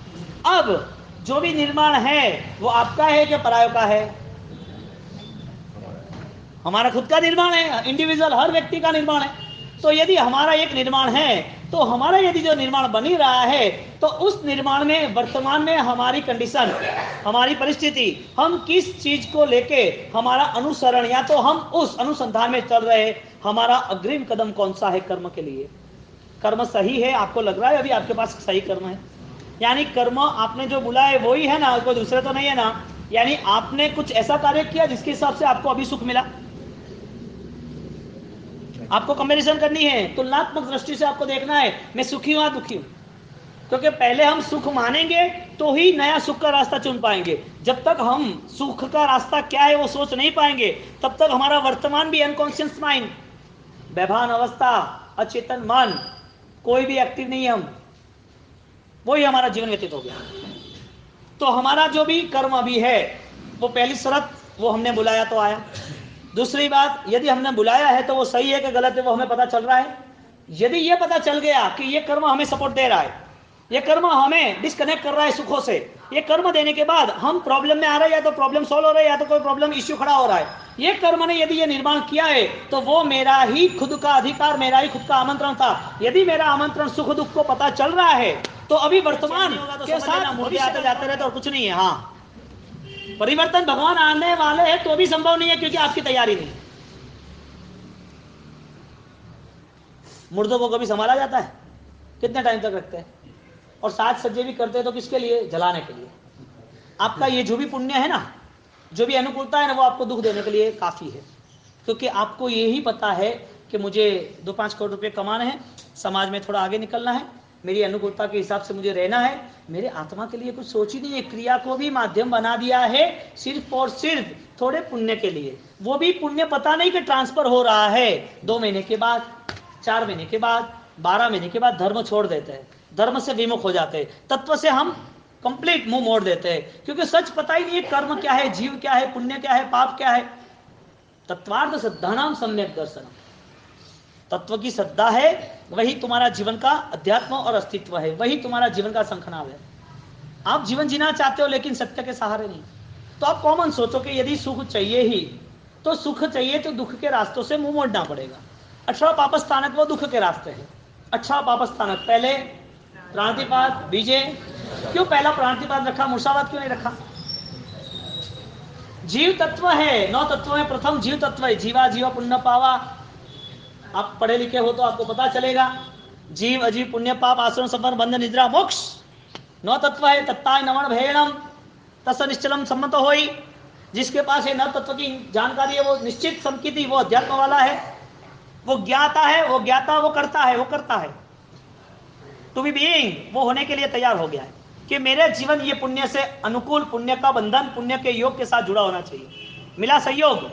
अब जो भी निर्माण है वो आपका है कि परायों का है? हमारा खुद का निर्माण है, इंडिविजुअल, हर व्यक्ति का निर्माण है। तो यदि हमारा एक निर्माण है, तो हमारा यदि जो निर्माण बन ही रहा है, तो उस निर्माण में वर्तमान में हमारी कंडीशन, हमारी परिस्थिति, हम किस चीज को लेके हमारा अनुसरण या तो हम उस अनुसंधान में चल रहे, हमारा अग्रिम कदम कौन सा है कर्म के लिए? कर्म सही है? आपको लग रहा है अभी आपके पास सही कर्म है? यानी कर्म आपने जो बोला है वही है ना, कोई दूसरे तो नहीं है ना? यानी आपने कुछ ऐसा कार्य किया जिसके हिसाब से आपको अभी सुख मिला। आपको कंपैरिजन करनी है, तुलनात्मक दृष्टि से आपको देखना है मैं सुखी हूं या दुखी हूं। क्योंकि पहले हम सुख मानेंगे तो ही नया सुख का रास्ता चुन पाएंगे। जब तक हम सुख का रास्ता क्या है वो सोच नहीं पाएंगे, तब तक हमारा वर्तमान भी अनकॉन्शियस माइंड, बेभान अवस्था, अचेतन मन, कोई भी एक्टिव नहीं है हम, वही हमारा जीवन व्यतीत हो गया। तो हमारा जो भी कर्म अभी है वो पहली शर्त, वो हमने बुलाया तो आया। दूसरी बात, यदि हमने बुलाया है तो वो सही है कि गलत है वो हमें पता चल रहा है। यदि ये पता चल गया कि ये कर्म हमें सपोर्ट दे रहा है, ये कर्म हमें डिस्कनेक्ट कर रहा है सुखों से, ये कर्म देने के बाद हम प्रॉब्लम में आ रहे हैं, या तो प्रॉब्लम सॉल्व हो रहा है या तो कोई प्रॉब्लम इश्यू खड़ा हो रहा है, ये कर्म ने यदि ये निर्माण किया है तो वो मेरा ही खुद का अधिकार, मेरा ही खुद का आमंत्रण था। यदि मेरा आमंत्रण सुख दुख को पता चल रहा है तो अभी वर्तमान के साथ मुर्दे आते जाते रहते और कुछ नहीं है। हाँ, परिवर्तन भगवान आने वाले हैं तो भी संभव नहीं है क्योंकि आपकी तैयारी नहीं। मुर्दों को कभी संभाला जाता है? कितने टाइम तक रखते हैं? और साज सज्जे भी करते हैं तो किसके लिए? जलाने के लिए। आपका ये जो भी पुण्य है ना, जो भी अनुकूलता है ना, वो आपको दुख देने के लिए काफी है। क्योंकि आपको यही पता है कि मुझे 2-5 करोड़ रुपए कमाने हैं, समाज में थोड़ा आगे निकलना है, मेरी अनुकूलता के हिसाब से मुझे रहना है, मेरे आत्मा के लिए कुछ सोच ही नहीं है। क्रिया को भी माध्यम बना दिया है सिर्फ और सिर्फ थोड़े पुण्य के लिए। वो भी पुण्य पता नहीं कि ट्रांसफर हो रहा है 2 महीने के बाद, 4 महीने के बाद, 12 महीने के बाद धर्म छोड़ देते हैं, धर्म से विमुख हो जाते हैं, तत्व से हम कंप्लीट मुंह मोड़ देते हैं। क्योंकि सच पता ही नहीं है कर्म क्या है, जीव क्या है, पुण्य क्या है, पाप क्या है। तत्वार्थ श्रद्धानाम सम्यक दर्शन, तत्व की श्रद्धा है, वही तुम्हारा जीवन का अध्यात्म और अस्तित्व है, वही तुम्हारा जीवन का शंखनाद है। आप जीवन जीना चाहते हो लेकिन सत्य के सहारे नहीं, तो आप कॉमन सोचो कि यदि सुख चाहिए ही तो सुख चाहिए तो दुख के रास्तों से मुंह मोड़ना पड़ेगा। 18 पाप स्थानक वो दुख के रास्ते हैं। 18 पाप स्थानक, पहले प्राणतिपात, बीजे। क्यों पहला प्राणतिपात रखा, मूर्छावात क्यों नहीं रखा? जीव तत्व है, 9 तत्व में प्रथम जीव तत्व है। जीवा जीवा पुण्य पावा, आप पढ़े लिखे हो तो आपको पता चलेगा। जीव अजीव पुण्य पाप आश्रम संवर बंध निद्रा मोक्ष 9 तत्व है। तत्ताय नवण भेणम तस् निश्चलम सम्मत होई। जिसके पास ये 9 तत्व की जानकारी है वो निश्चित संकिति, वो अध्यात्म वाला है, वो ज्ञाता है, वो ज्ञाता, वो करता है, वो करता है। टू बी बीइंग, वो होने के लिए तैयार हो गया है कि मेरे जीवन ये पुण्य से अनुकूल, पुण्य का बंधन, पुण्य के योग के साथ जुड़ा होना चाहिए। मिला सहयोग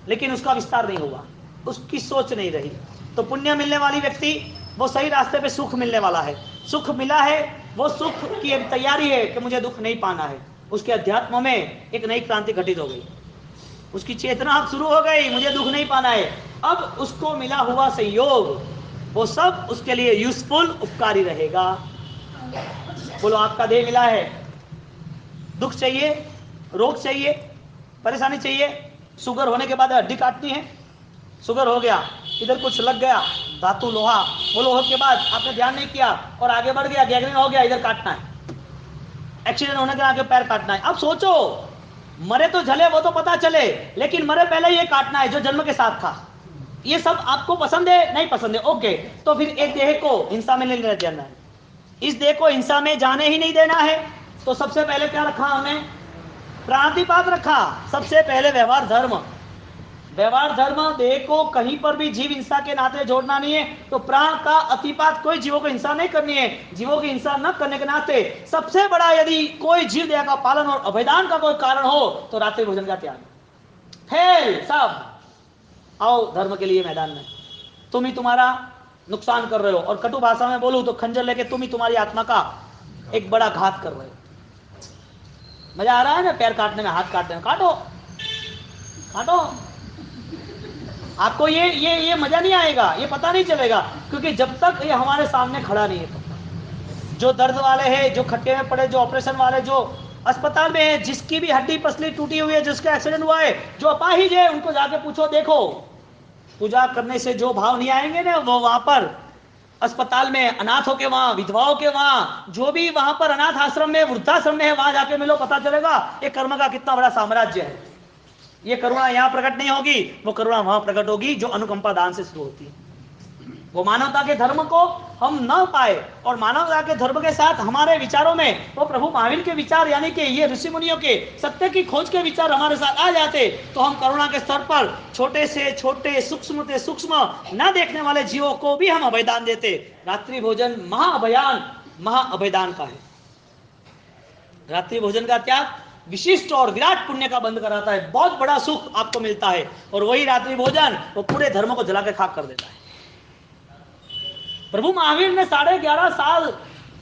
लेकिन उसका विस्तार नहीं हुआ, उसकी सोच नहीं रही। तो पुण्य मिलने वाली व्यक्ति वो सही रास्ते पे सुख मिलने वाला है। सुख मिला है, वो सुख की तैयारी है कि मुझे दुख नहीं पाना है। उसके अध्यात्म में एक नई क्रांति घटित हो गई, उसकी चेतना अब शुरू हो गई, मुझे दुख नहीं पाना है। अब उसको मिला हुआ सहयोग वो सब उसके लिए यूजफुल, उपकारी रहेगा। बोलो, आपका देह मिला है, दुख चाहिए, रोग चाहिए, परेशानी चाहिए। शुगर होने के बाद हड्डी काटनी है, शुगर हो गया, इधर कुछ लग गया, धातु लोहा, वो लोहे के बाद आपने ध्यान नहीं किया और आगे बढ़ गया, गैंग्रीन हो गया, इधर काटना है। एक्सीडेंट होने के आगे पैर काटना है। अब सोचो, मरे तो झले वो तो पता चले, लेकिन मरे पहले ये काटना है जो जन्म के साथ था। ये सब आपको पसंद है? नहीं पसंद है, ओके। तो फिर एक देह को हिंसा में नहीं जाना है, इस देह को हिंसा में जाने ही नहीं देना है। तो सबसे पहले क्या रखा हमने? प्राणतिपात रखा। सबसे पहले व्यवहार धर्म, व्यवहार धर्म, देह को कहीं पर भी जीव हिंसा के नाते जोड़ना नहीं है। तो प्राण का अतिपात, कोई जीवों को हिंसा नहीं करनी है। जीवों की हिंसा न करने के नाते सबसे बड़ा, यदि कोई जीव दया का पालन और अभयदान का कोई कारण हो तो रात्रि भोजन का त्याग। फेल सब, आओ धर्म के लिए मैदान में। तुम ही तुम्हारा नुकसान कर रहे हो, और कटु भाषा में बोलूं तो खंजर लेके तुम ही तुम्हारी आत्मा का एक बड़ा घात कर रहे हो। मजा आ रहा है ना पैर काटने में, हाथ काटने में? काटो काटो, आपको ये मजा नहीं आएगा, ये पता नहीं चलेगा, क्योंकि जब तक ये हमारे सामने खड़ा नहीं है। जो दर्द वाले हैं, जो खट्टे में पड़े, जो ऑपरेशन वाले, जो अस्पताल में है, जिसकी भी हड्डी पसली टूटी हुई है, जिसका एक्सीडेंट हुआ है, जो अपाहिज है, उनको जाके पूछो, देखो पूजा करने से जो भाव नहीं आएंगे ना, वो वहां पर अस्पताल में, अनाथों के वहां, विधवाओं के वहां, जो भी वहां पर अनाथ आश्रम में, वृद्धाश्रम में है, वहां जाके मिलो, पता चलेगा ये कर्म का कितना बड़ा साम्राज्य है। ये करुणा यहाँ प्रकट नहीं होगी, वो करुणा वहां प्रकट होगी जो अनुकंपा दान से शुरू होती है। वो मानवता के धर्म को हम न पाए और मानवता के धर्म के साथ हमारे विचारों में वो प्रभु महावीर के विचार यानी कि ये ऋषि मुनियों के सत्य की खोज के विचार हमारे साथ आ जाते, तो हम करुणा के स्तर पर छोटे से छोटे सूक्ष्म से सूक्ष्म न देखने वाले जीवों को भी हम अभयदान देते। रात्रि भोजन महाअभयदान का है। रात्रि भोजन का त्याग विशिष्ट और विराट पुण्य का बंद कराता है, बहुत बड़ा सुख आपको मिलता है, और वही रात्रि भोजन वो पूरे धर्म को जला के खाक कर देता है। प्रभु महावीर ने 11.5 साल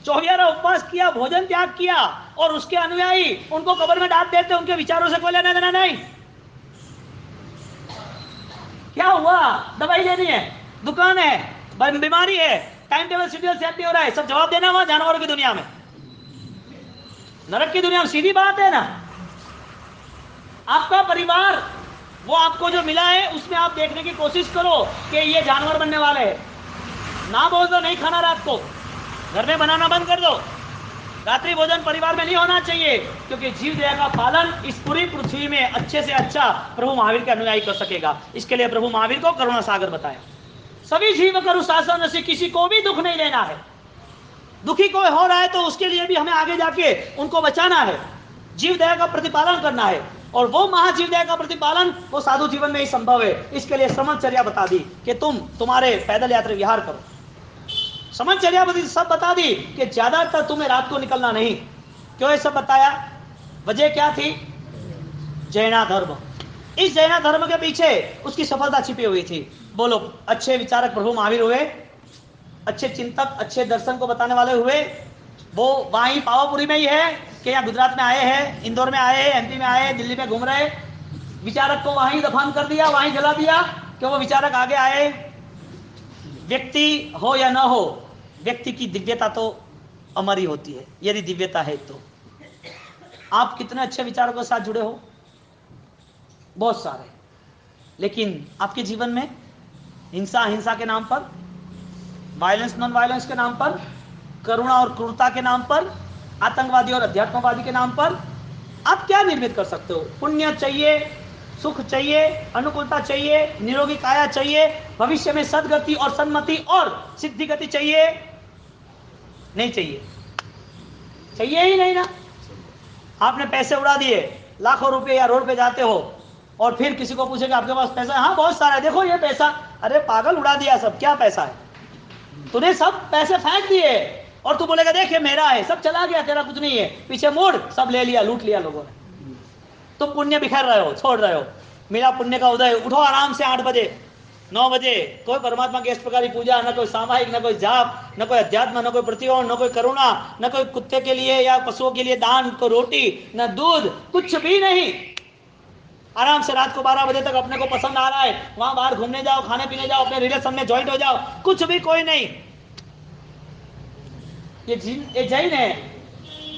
24 उपवास किया, भोजन त्याग किया, और उसके अनुयायी उनको कब्र में डाल देते, उनके विचारों से कोई लेना देना नहीं। क्या हुआ? दवाई लेनी है, दुकान है, बीमारी है, टाइम टेबल शेड्यूल सेट नहीं हो रहा है, सब जवाब देना वहां जानवरों की दुनिया में, नरक की दुनिया में। सीधी बात है ना। आपका परिवार वो आपको जो मिला है उसमें आप देखने की कोशिश करो कि ये जानवर बनने वाले हैं। ना बोल दो नहीं खाना, रात को घर में बनाना बंद कर दो। रात्रि भोजन परिवार में नहीं होना चाहिए, क्योंकि जीव दया का पालन इस पूरी पृथ्वी में अच्छे से अच्छा प्रभु महावीर के अनुयायी कर सकेगा। इसके लिए प्रभु महावीर को करुणा सागर बताया। सभी जीव करुण शासन से किसी को भी दुख नहीं लेना है। दुखी कोई हो रहा है तो उसके लिए भी हमें आगे जाके उनको बचाना है, जीव दया का प्रतिपालन करना है, और वो महाजीव दया का प्रतिपालन वो साधु जीवन में ही संभव है। इसके लिए समचर्या बता दी कि तुम्हारे पैदल यात्रा विहार करो। समचर्या सब बता दी कि ज्यादातर तुम्हें रात को निकलना नहीं। क्यों ये सब बताया? वजह क्या थी? जैना धर्म। इस जैना धर्म के पीछे उसकी सफलता छिपी हुई थी। बोलो, अच्छे विचारक प्रभु महावीर हुए, अच्छे चिंतक, अच्छे दर्शन को बताने वाले हुए। वो वहीं पावापुरी में ही है कि या गुजरात में आए हैं, इंदौर में आए, एमपी में आए, दिल्ली में घूम रहे, विचारक को वहीं दफन कर दिया, वहीं जला दिया कि वो विचारक आगे आए। व्यक्ति हो या ना हो, व्यक्ति की दिव्यता तो अमर ही होती है, यदि दिव्यता है तो। आप कितने अच्छे विचारों के साथ जुड़े हो, बहुत सारे, लेकिन आपके जीवन में हिंसा के नाम पर, वायलेंस नॉन वायलेंस के नाम पर, करुणा और क्रूरता के नाम पर, आतंकवादी और अध्यात्मवादी के नाम पर आप क्या निर्मित कर सकते हो? पुण्य चाहिए, सुख चाहिए, अनुकूलता चाहिए, निरोगी काया चाहिए, भविष्य में सदगति और सन्मति और सिद्धि गति चाहिए? नहीं चाहिए, चाहिए ही नहीं ना। आपने पैसे उड़ा दिए, लाखों रुपए, या रोड पे जाते हो और फिर किसी को पूछेगा आपके पास पैसा है? हाँ बहुत सारा है, देखो ये पैसा। अरे पागल, उड़ा दिया सब, क्या पैसा है? तूने सब पैसे फेंक दिए और तू बोलेगा देख ये मेरा है, सब चला गया, तेरा कुछ नहीं है, पीछे मुड़, सब ले लिया, लूट लिया लोगों ने। तो पुण्य बिखर रहे हो, छोड़ रहे हो। मेरा पुण्य का उदय, उठो आराम से 8 बजे 9 बजे, कोई परमात्मा की इस प्रकार की पूजा, न कोई सामायिक, न कोई जाप, न कोई अध्यात्म, न कोई प्रतियों, न कोई करुणा, न कोई कुत्ते के लिए या पशुओं के लिए दान, कोई रोटी, न दूध, कुछ भी नहीं। आराम से रात को 12 बजे तक अपने को पसंद आ रहा है वहां बाहर घूमने जाओ, खाने पीने जाओ, अपने रिलेशन में ज्वाइंट हो जाओ, कुछ भी कोई नहीं। ये जैन है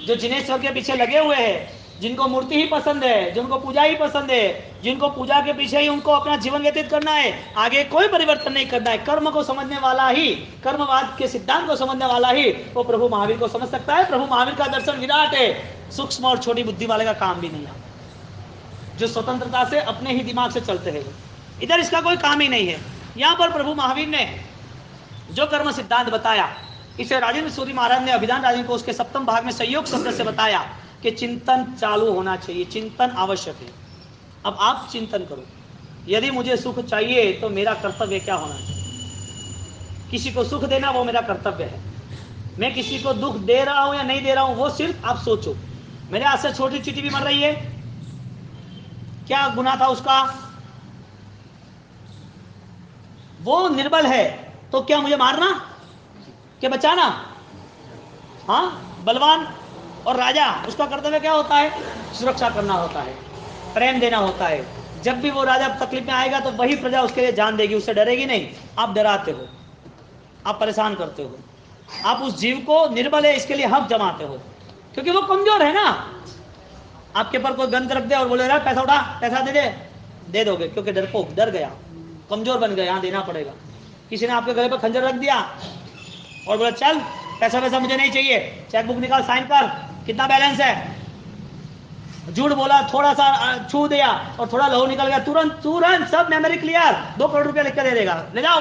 जो जिनेश्वर के पीछे लगे हुए हैं, जिनको मूर्ति ही पसंद है, जिनको पूजा ही पसंद है, जिनको पूजा के पीछे ही उनको अपना जीवन व्यतीत करना है, आगे कोई परिवर्तन नहीं करना है। कर्म को समझने वाला ही, कर्मवाद के सिद्धांत को समझने वाला ही वो प्रभु महावीर को समझ सकता है। प्रभु महावीर का दर्शन विराट है, सूक्ष्म और छोटी बुद्धि वाले का काम भी नहीं है, जो स्वतंत्रता से अपने ही दिमाग से चलते हैं। इधर इसका कोई काम ही नहीं है। यहाँ पर प्रभु महावीर ने जो कर्म सिद्धांत बताया, इसे राजेंद्र सूरी महाराज ने अभिधान राजेंद्र को उसके 7वें भाग में सहयोग शब्द से बताया कि चिंतन चालू होना चाहिए, चिंतन आवश्यक है। अब आप चिंतन करो, यदि मुझे सुख चाहिए तो मेरा कर्तव्य क्या होना चाहिए? किसी को सुख देना वो मेरा कर्तव्य है। मैं किसी को दुख दे रहा हूं या नहीं दे रहा हूं वो सिर्फ आप सोचो। मेरे हाथ से छोटी चीटी भी मर रही है, क्या गुनाह था उसका? वो निर्बल है तो क्या मुझे मारना कि बचाना? हाँ, बलवान और राजा, उसका कर्तव्य क्या होता है? सुरक्षा करना होता है, प्रेम देना होता है। जब भी वो राजा तकलीफ में आएगा तो वही प्रजा उसके लिए जान देगी, उससे डरेगी नहीं। आप डराते हो, आप परेशान करते हो, आप उस जीव को निर्बल है इसके लिए हक जमाते हो, क्योंकि वो कमजोर है ना। आपके पर कोई गंद रख दे और बोले पैसा उठा, पैसा दे दोगे, क्योंकि डरपोक, डर गया, कमजोर बन गया, यहाँ देना पड़ेगा। किसी ने आपके गले पर खंजर रख दिया और बोला चल पैसा मुझे नहीं चाहिए, चेकबुक निकाल, साइन कर, कितना बैलेंस है? झूठ बोला, थोड़ा सा छू दिया और थोड़ा लहू निकल गया, तुरंत सब मेमोरी क्लियर, 2 करोड़ रुपया लिख कर दे देगा, ले जाओ।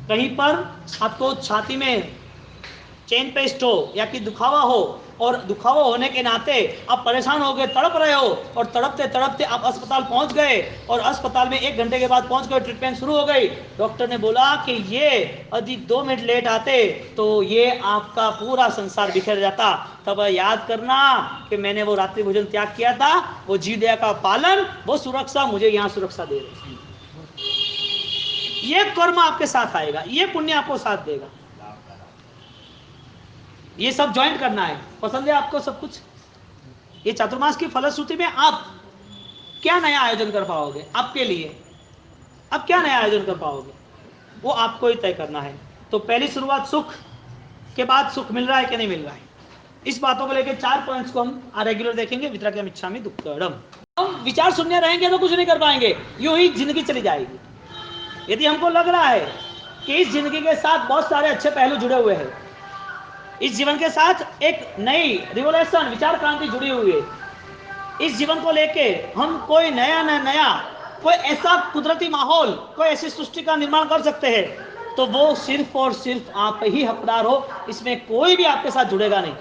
कहीं पर आपको छाती में चेन पेस्ट हो या कि दुखावा हो, और दुखावा होने के नाते आप परेशान हो गए, तड़प रहे हो, और तड़पते तड़पते आप अस्पताल पहुंच गए, और अस्पताल में 1 घंटे के बाद पहुंच गए, ट्रीटमेंट शुरू हो गई। डॉक्टर ने बोला कि ये यदि 2 मिनट लेट आते तो ये आपका पूरा संसार बिखर जाता। तब याद करना कि मैंने वो रात्रि भोजन त्याग किया था, वो जीव दया का पालन, वो सुरक्षा मुझे यहाँ सुरक्षा दे रही। ये कर्म आपके साथ आएगा, ये पुण्य आपको साथ देगा। ये सब ज्वाइंट करना है। पसंद है आपको सब कुछ? ये चातुर्मास की फलश्रुति में आप क्या नया आयोजन कर पाओगे आपके लिए? अब क्या नया आयोजन कर पाओगे, वो आपको ही तय करना है। तो पहली शुरुआत सुख के बाद सुख मिल रहा है कि नहीं मिल रहा है, इस बातों को लेकर 4 पॉइंट्स को हम रेगुलर देखेंगे। वितरकम इच्छामि दुक्कडम। हम विचार शून्य रहेंगे तो कुछ नहीं कर पाएंगे, यूं ही जिंदगी चली जाएगी। यदि हमको लग रहा है कि इस जिंदगी के साथ बहुत सारे अच्छे पहलू जुड़े हुए हैं, इस जीवन के साथ एक नई रिवोल्यूशन, विचार क्रांति जुड़ी हुई है, इस जीवन को लेके हम कोई नया कोई ऐसा कुदरती माहौल, कोई ऐसी सृष्टि का निर्माण कर सकते हैं, तो वो सिर्फ और सिर्फ आप ही हकदार हो। इसमें कोई भी आपके साथ जुड़ेगा नहीं,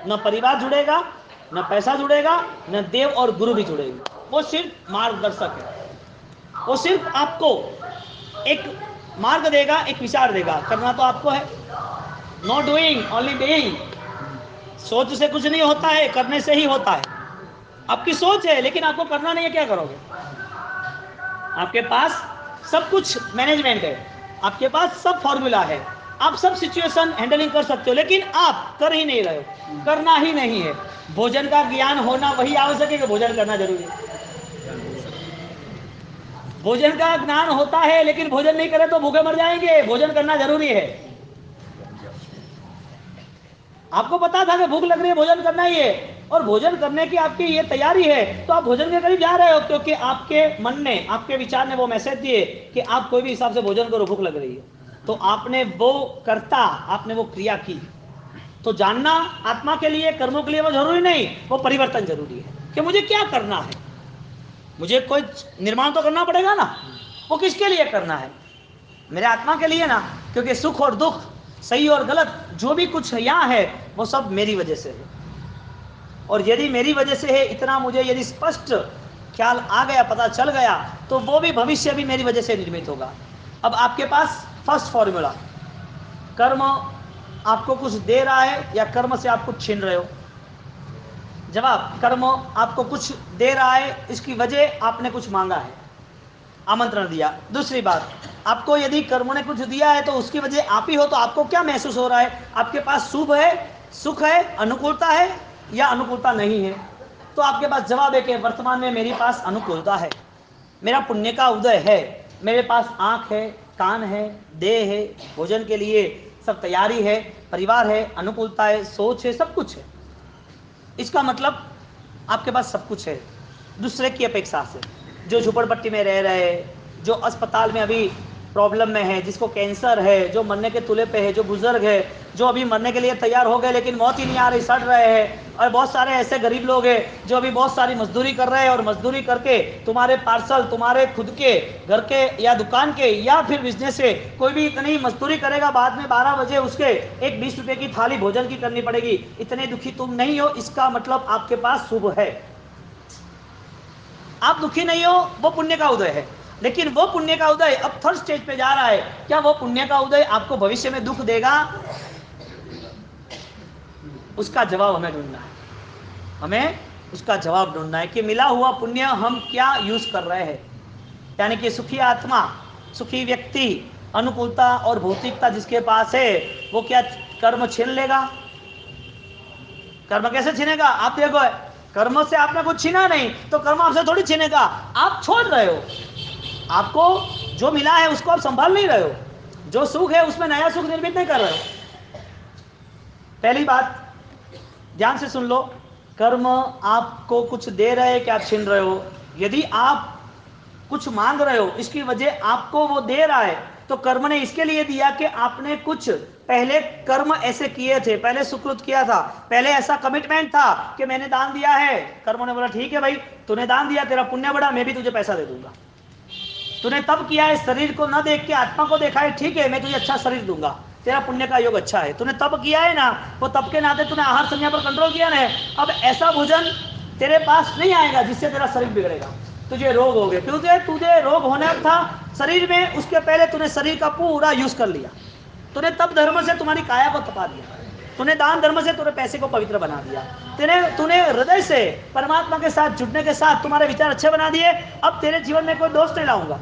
न परिवार जुड़ेगा, न पैसा जुड़ेगा, न देव और गुरु भी जुड़ेंगे। वो सिर्फ मार्गदर्शक है, वो सिर्फ आपको एक मार्ग देगा, एक विचार देगा। करना तो आपको है, नॉट डूइंग ओनली बीइंग। सोच से कुछ नहीं होता है, करने से ही होता है। आपकी सोच है लेकिन आपको करना नहीं है, क्या करोगे? आपके पास सब कुछ मैनेजमेंट है, आपके पास सब फॉर्मूला है, आप सब सिचुएशन हैंडलिंग कर सकते हो, लेकिन आप कर ही नहीं रहे हो, करना ही नहीं है। भोजन का ज्ञान होना वही आवश्यक है कि भोजन करना जरूरी है। भोजन का ज्ञान होता है लेकिन भोजन नहीं करे तो भूखे मर जाएंगे। भोजन करना जरूरी है। आपको पता था कि भूख लग रही है, भोजन करना ही है, और भोजन करने की आपकी ये तैयारी है, तो आप भोजन के करीब जा रहे हो, क्योंकि आपके मन ने, आपके विचार ने वो मैसेज दिए कि आप कोई भी हिसाब से भोजन करो, भूख लग रही है। तो आपने वो करता, आपने वो क्रिया की। तो जानना आत्मा के लिए, कर्मों के लिए वो जरूरी नहीं, वो परिवर्तन जरूरी है कि मुझे क्या करना है। मुझे कोई निर्माण तो करना पड़ेगा ना, वो किसके लिए करना है? मेरे आत्मा के लिए ना, क्योंकि सुख और दुख, सही और गलत, जो भी कुछ यहाँ है वो सब मेरी वजह से है। और यदि मेरी वजह से है, इतना मुझे यदि स्पष्ट ख्याल आ गया, पता चल गया, तो वो भी भविष्य भी मेरी वजह से निर्मित होगा। अब आपके पास फर्स्ट फॉर्मूला, कर्म आपको कुछ दे रहा है या कर्म से आप कुछ छीन रहे हो? जवाब, कर्म आपको कुछ दे रहा है, इसकी वजह आपने कुछ मांगा है, आमंत्रण दिया। दूसरी बात, आपको यदि कर्म ने कुछ दिया है तो उसकी वजह आप ही हो, तो आपको क्या महसूस हो रहा है? आपके पास शुभ है, सुख है, अनुकूलता है या अनुकूलता नहीं है? तो आपके पास जवाब है कि वर्तमान में मेरे पास अनुकूलता है, मेरा पुण्य का उदय है, मेरे पास आँख है, कान है, देह है, भोजन के लिए सब तैयारी है, परिवार है, अनुकूलता है, सोच है, सब कुछ है। इसका मतलब आपके पास सब कुछ है दूसरे की अपेक्षा से। जो झुपड़पट्टी में रह रहे, जो अस्पताल में अभी प्रॉब्लम में है, जिसको कैंसर है, जो मरने के तुले पे है, जो बुजुर्ग है, जो अभी मरने के लिए तैयार हो गए लेकिन मौत ही नहीं आ रही, सड़ रहे हैं, और बहुत सारे ऐसे गरीब लोग हैं जो अभी बहुत सारी मजदूरी कर रहे हैं, और मजदूरी करके तुम्हारे पार्सल, तुम्हारे खुद के घर के या दुकान के या फिर बिजनेस से, कोई भी इतनी मजदूरी करेगा, बाद में 12 बजे उसके एक 20 रुपये की थाली भोजन की करनी पड़ेगी। इतने दुखी तुम नहीं हो, इसका मतलब आपके पास शुभ है। आप दुखी नहीं हो, वो पुण्य का उदय है। लेकिन वो पुण्य का उदय अब थर्ड स्टेज पे जा रहा है। क्या वो पुण्य का उदय आपको भविष्य में दुख देगा? उसका जवाब हमें ढूंढना है, हमें उसका जवाब ढूंढना है कि मिला हुआ पुण्य हम क्या यूज कर रहे हैं। यानी कि सुखी आत्मा, सुखी व्यक्ति, अनुकूलता और भौतिकता जिसके पास है, वो क्या कर्म छीन लेगा? कर्म कैसे छीनेगा? आप देखो, कर्म से आपने कुछ छीना नहीं तो कर्म आपसे थोड़ी छीनेगा। आप छोड़ रहे हो, आपको जो मिला है उसको आप संभाल नहीं रहे हो, जो सुख है उसमें नया सुख निर्मित नहीं कर रहे हो। पहली बात ध्यान से सुन लो, कर्म आपको कुछ दे रहे हैं कि आप छीन रहे हो? यदि आप कुछ मांग रहे हो, इसकी वजह आपको वो दे रहा है, तो कर्म ने इसके लिए दिया कि आपने कुछ पहले कर्म ऐसे किए थे, पहले सुकृत किया था, पहले ऐसा कमिटमेंट था कि मैंने दान दिया है। कर्म ने बोला ठीक है भाई, तूने दान दिया, तेरा पुण्य बढ़ा, मैं भी तुझे पैसा दे दूंगा। तूने तब किया है शरीर को न देख के आत्मा को देखा है, ठीक है मैं तुझे अच्छा शरीर दूंगा, तेरा पुण्य का योग अच्छा है, तूने तब किया है ना, वो तब के नाते तूने आहार संज्ञा पर कंट्रोल किया ना, अब ऐसा भोजन तेरे पास नहीं आएगा जिससे तेरा शरीर बिगड़ेगा, तुझे रोग हो गए, क्योंकि तुझे रोग होना था शरीर में, उसके पहले तूने शरीर का पूरा यूज कर लिया, तूने तब धर्म से तुम्हारी काया को तपा दिया, तूने दान धर्म से तूने पैसे को पवित्र बना दिया, तूने हृदय से परमात्मा के साथ जुड़ने के साथ तुम्हारे विचार अच्छे बना दिए, अब तेरे जीवन में कोई दोष नहीं लाऊंगा।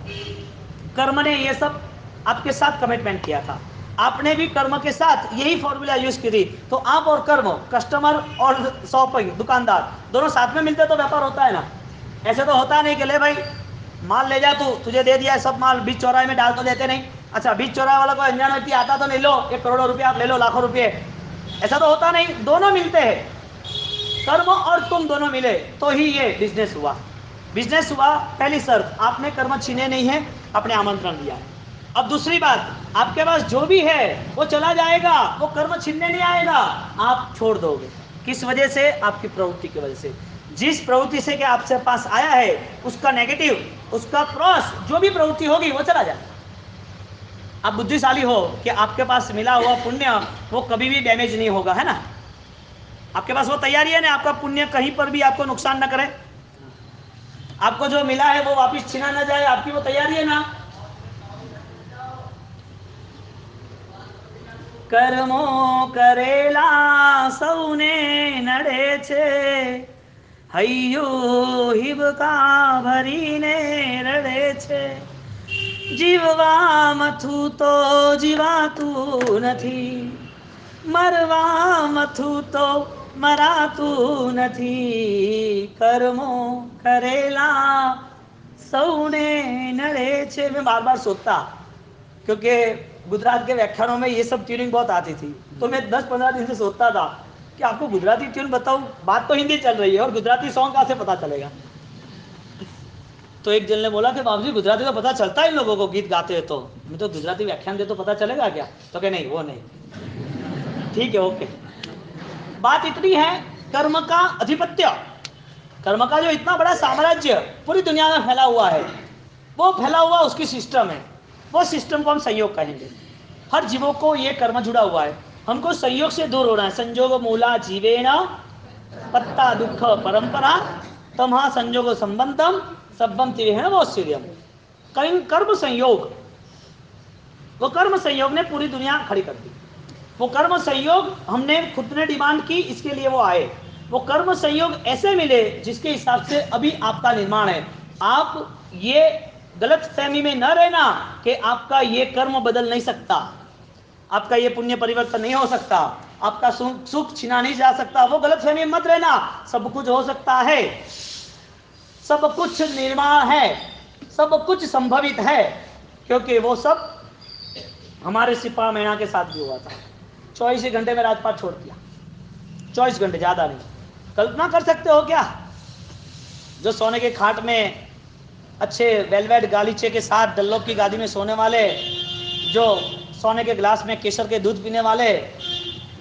कर्म ने ये सब आपके साथ कमिटमेंट किया था, आपने भी कर्म के साथ यही फॉर्मूला यूज की थी, तो आप और कर्म, कस्टमर और शॉपिंग दुकानदार दोनों साथ में मिलते तो व्यापार होता है ना, ऐसे तो होता नहीं कि ले भाई माल ले जा, तू तुझे दे दिया है सब माल, बीच चौराहे में डाल तो देते नहीं, अच्छा बीच चौराहे वाला कोई अनजान व्यक्ति आता तो नहीं, लो 1 करोड़ रुपया आप ले लो, लाखों रुपये, ऐसा तो होता नहीं, दोनों मिलते हैं, कर्म और तुम दोनों मिले तो ही ये बिजनेस हुआ, बिजनेस हुआ। पहली शर्त, आपने कर्म छीने नहीं है, आपने आमंत्रण दिया है। अब दूसरी बात, आपके पास जो भी है वो चला जाएगा, वो कर्म छीनने नहीं आएगा, आप छोड़ दोगे। किस वजह से? आपकी प्रवृत्ति की वजह से। जिस प्रवृत्ति से कि आपसे पास आया है उसका नेगेटिव, उसका क्रॉस, जो भी प्रवृत्ति होगी वो चला जाएगा। आप बुद्धिशाली हो कि आपके पास मिला हुआ पुण्य वो कभी भी डैमेज नहीं होगा, है ना, आपके पास वो तैयारी है ना, आपका पुण्य कहीं पर भी आपको नुकसान न करे, आपको जो मिला है वो वापस छीना न जाए, आपकी वो तैयारी है ना। कर्मो करेला सौने नड़े छे, हૈયો હિબકા ભરીને રડે છે, જીવવા મથું તો જીવાતું નથી, મરવા મથું તો મરાતું નથી, કર્મો કરેલા સૌને નડે છે। मैं बार बार सोचता, क्योंकि गुजरात के व्याख्यानों में ये सब ट्यूनिंग बहुत आती थी, तो मैं 10-15 दिन से सोचता था कि आपको गुजराती ट्यून बताऊं, बात तो हिंदी चल रही है और गुजराती सॉन्ग कहाँ से पता चलेगा। तो एक जन ने बोला कि बाबूजी गुजराती तो पता चलता है इन लोगों को गीत गाते हैं, तो मैं तो गुजराती व्याख्यान दे तो पता चलेगा क्या, तो क्या नहीं, वो नहीं, ठीक है ओके। बात इतनी है, कर्म का अधिपत्य, कर्म का जो इतना बड़ा साम्राज्य पूरी दुनिया में फैला हुआ है, वो फैला हुआ उसकी सिस्टम है, वो सिस्टम को हम संयोग कहेंगे। हर जीवों को ये कर्म जुड़ा हुआ है, हमको संयोग से दूर होना है। संयोग मूला जीवेन पत्ता दुख परंपरा तमहा संयोग संबंधम सब्बम तिवेहन वोस्यम। कर्म संयोग, वो कर्म संयोग ने पूरी दुनिया खड़ी कर दी, वो कर्म संयोग हमने खुद ने डिमांड की, इसके लिए वो आए, वो कर्म संयोग ऐसे मिले जिसके हिसाब से अभी आपका निर्माण है। आप ये गलत फहमी में न रहना कि आपका ये कर्म बदल नहीं सकता, आपका ये पुण्य परिवर्तन नहीं हो सकता, आपका सुख छीना नहीं जा सकता, वो गलत फहमी मत रहना। सब कुछ हो सकता है, सब कुछ निर्माण है, सब कुछ संभवित है, क्योंकि वो सब हमारे सिपा मैना के साथ भी हुआ था। 24 घंटे में राजपाट छोड़ दिया, 24 घंटे, ज्यादा नहीं। कल्पना कर सकते हो क्या, जो सोने के खाट में अच्छे वेलवेट गालीचे के साथ डल्लोप की गादी में सोने वाले, जो सोने के गिलास में केसर के दूध पीने वाले,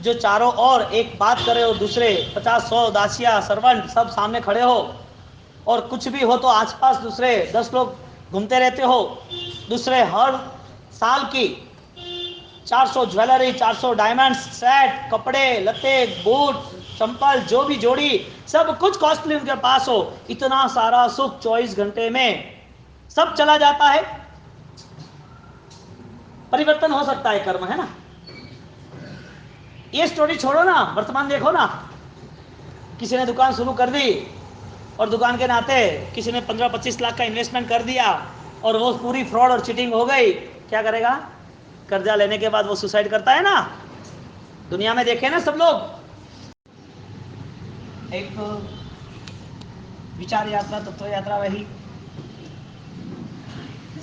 जो चारों ओर एक बात करे और दूसरे 50-100 दासिया सर्वेंट सब सामने खड़े हो, और कुछ भी हो तो आसपास दूसरे 10 लोग घूमते रहते हो, दूसरे हर साल की 400 ज्वेलरी, 400 डायमंड्स, सेट, कपड़े लत्ते, बूट, चंपल, जो भी जोड़ी, सब कुछ कॉस्टली उनके पास हो, इतना सारा सुख 24 घंटे में सब चला जाता है। परिवर्तन हो सकता है कर्म, है ना। ये स्टोरी छोड़ो ना, वर्तमान देखो ना, किसी ने दुकान शुरू कर दी और दुकान के नाते किसी ने 15-25 लाख का इन्वेस्टमेंट कर दिया और वो पूरी फ्रॉड और चीटिंग हो गई, क्या करेगा? कर्जा लेने के बाद वो सुसाइड करता है ना, दुनिया में देखे ना सब लोग। एक विचार यात्रा, तत्व यात्रा, वही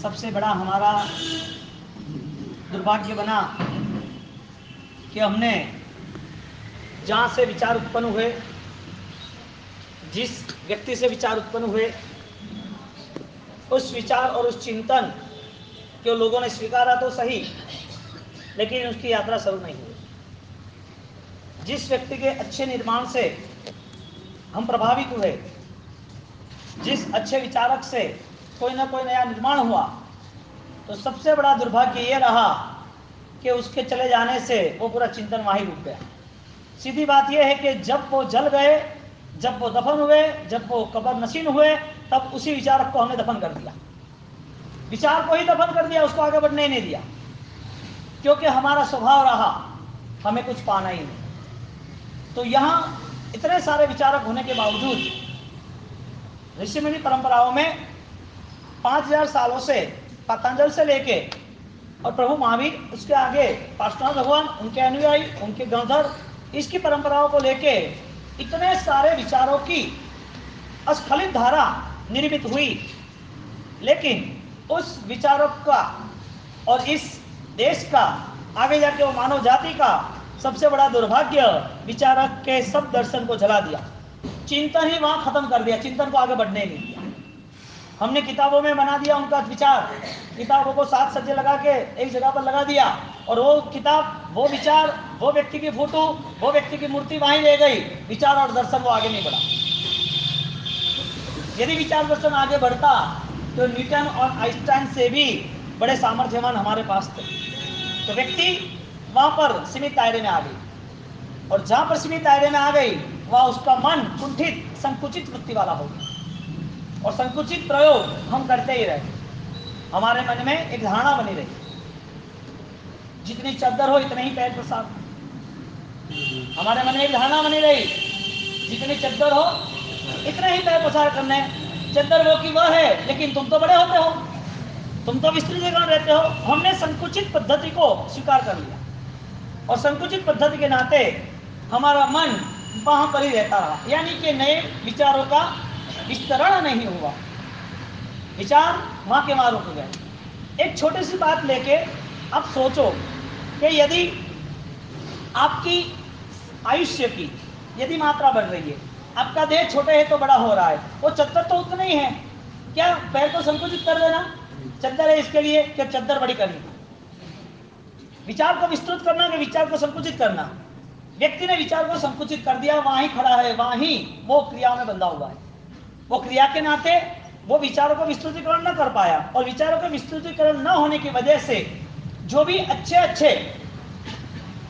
सबसे बड़ा हमारा दुर्भाग्य बना कि हमने जहाँ से विचार उत्पन्न हुए, जिस व्यक्ति से विचार उत्पन्न हुए, उस विचार और उस चिंतन को लोगों ने स्वीकारा तो सही, लेकिन उसकी यात्रा शुरू नहीं हुई। जिस व्यक्ति के अच्छे निर्माण से हम प्रभावित हुए, जिस अच्छे विचारक से कोई ना कोई नया निर्माण हुआ, तो सबसे बड़ा दुर्भाग्य ये रहा कि उसके चले जाने से वो पूरा चिंतन वहीं रुक गया। सीधी बात यह है कि जब वो जल गए, जब वो दफन हुए, जब वो कब्र नशीन हुए, तब उसी विचारक को हमने दफन कर दिया। विचार को ही दफन कर दिया, उसको आगे बढ़ने ही नहीं दिया, क्योंकि हमारा स्वभाव रहा हमें कुछ पाना ही नहीं। तो यहाँ इतने सारे विचारक होने के बावजूद ऋषि मुनि परंपराओं में 5000 सालों से पतंजल से लेके और प्रभु महावीर, उसके आगे पार्श्वनाथ भगवान, उनके अनुयायी, उनके गणधर, इसकी परंपराओं को लेके इतने सारे विचारों की अस्खलित धारा निर्मित हुई। लेकिन उस विचारों का और इस देश का, आगे जाके वो मानव जाति का सबसे बड़ा दुर्भाग्य, विचारक के सब दर्शन को जला दिया, चिंतन ही वहां खत्म कर दिया, चिंतन को आगे बढ़ने नहीं दिया। हमने किताबों में बना दिया उनका विचार, किताबों को 7 सज्जे लगा के एक जगह पर लगा दिया, और वो किताब, वो विचार, वो व्यक्ति की फोटो, वो व्यक्ति की मूर्ति वहीं ले गई, विचार और दर्शन वो आगे नहीं बढ़ा। यदि विचार दर्शन आगे बढ़ता तो न्यूटन और आइंस्टाइन से भी बड़े सामर्थ्यवान हमारे पास थे। तो व्यक्ति वहां पर सीमित दायरे में आ गई, और जहां पर सीमित दायरे में आ गई वहां उसका मन कुंठित, संकुचित वृत्ति वाला हो गया, और संकुचित प्रयोग हम करते ही रहे। हमारे मन में एक धारणा बनी रही, जितनी चद्दर हो इतने ही पैर प्रसाद। हमारे मन में एक धारणा बनी रही, जितनी चद्दर हो इतने ही पैर प्रसार करने। चद्दर वो की वह है, लेकिन तुम तो बड़े होते हो, तुम तो विस्तृत जगह में रहते हो। हमने संकुचित पद्धति को स्वीकार कर लिया, और संकुचित पद्धति के नाते हमारा मन वहां पर ही रहता रहा, यानी कि नए विचारों का विस्तरण नहीं हुआ, विचार वहां के वहां रुक गए। एक छोटी सी बात लेके आप सोचो कि यदि आपकी आयुष्य की यदि मात्रा बढ़ रही है, आपका देह छोटे है तो बड़ा हो रहा है, वो चद्दर तो उतना ही है, क्या पैर को संकुचित कर देना? चद्दर है इसके लिए कि चद्दर बड़ी करनी, विचार को विस्तृत करना कि विचार को संकुचित करना। व्यक्ति ने विचार को संकुचित कर दिया, वहां ही खड़ा है, वहां ही वो क्रिया में बंधा हुआ है। वो क्रिया के नाते वो विचारों को विस्तृतीकरण न कर पाया, और विचारों का विस्तृतीकरण न होने की वजह से जो भी अच्छे अच्छे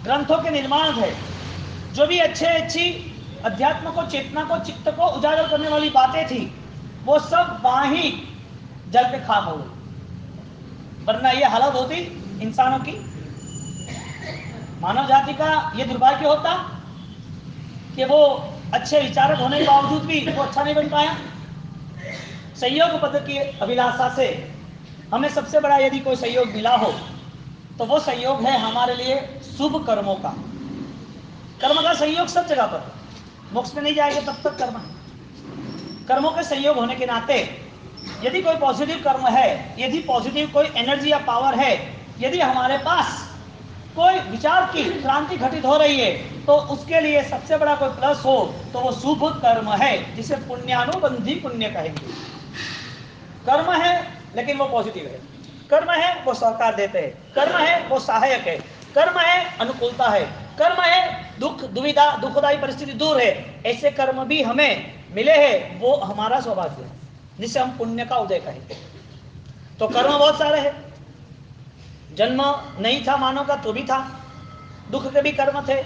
ग्रंथों के निर्माण थे, जो भी अच्छी अध्यात्म को, चेतना को, चित्त को उजागर करने वाली बातें थी, वो सब वहां ही जल पे खाक हो गई। वरना ये हालत होती इंसानों की, मानव जाति का ये दुर्भाग्य होता कि वो अच्छे विचारक होने के बावजूद भी वो अच्छा नहीं बन पाया। सहयोग पद की अभिलाषा से हमें सबसे बड़ा यदि कोई सहयोग मिला हो तो वो सहयोग है हमारे लिए शुभ कर्मों का। कर्म का सहयोग सब जगह पर, मोक्ष में नहीं जाएंगे तब तक कर्म है। कर्मों के सहयोग होने के नाते यदि कोई पॉजिटिव कर्म है, यदि पॉजिटिव कोई एनर्जी या पावर है, यदि हमारे पास कोई विचार की क्रांति घटित हो रही है, तो उसके लिए सबसे बड़ा कोई प्लस हो तो वो शुभ कर्म है, जिसे पुण्यानुबंधी पुण्य कहेंगे। कर्म है लेकिन वो पॉजिटिव है, कर्म है वो सहकार देते हैं, कर्म है वो सहायक है, कर्म है अनुकूलता है, कर्म है दुख दुविधा दुखदायी परिस्थिति दूर है। ऐसे कर्म भी हमें मिले हैं, वो हमारा सौभाग्य है, जिसे हम पुण्य का उदय कहेंगे। तो कर्म बहुत सारे हैं, जन्म नहीं था मानव का तो भी था, दुख के भी कर्म थे,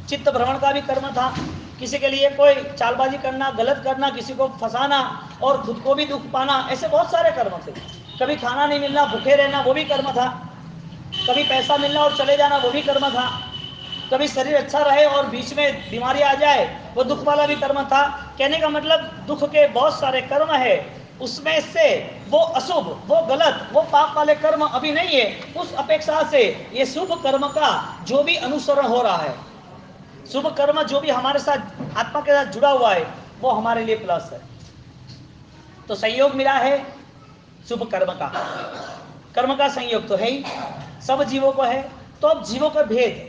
चित्त भ्रमण का भी कर्म था, किसी के लिए कोई चालबाजी करना, गलत करना, किसी को फंसाना और खुद को भी दुख पाना, ऐसे बहुत सारे कर्म थे। कभी खाना नहीं मिलना, भूखे रहना, वो भी कर्म था। कभी पैसा मिलना और चले जाना, वो भी कर्म था। कभी शरीर अच्छा रहे और बीच में बीमारी आ जाए, वो दुख वाला भी कर्म था। कहने का मतलब दुख के बहुत सारे कर्म है, उसमें से वो अशुभ, वो गलत, वो पाप वाले कर्म अभी नहीं है। उस अपेक्षा से ये शुभ कर्म का जो भी अनुसरण हो रहा है, शुभ कर्म जो भी हमारे साथ आत्मा के साथ जुड़ा हुआ है, वो हमारे लिए प्लस है। तो संयोग मिला है शुभ कर्म का, कर्म का संयोग तो है ही, सब जीवों को है। तो अब जीवों का भेद,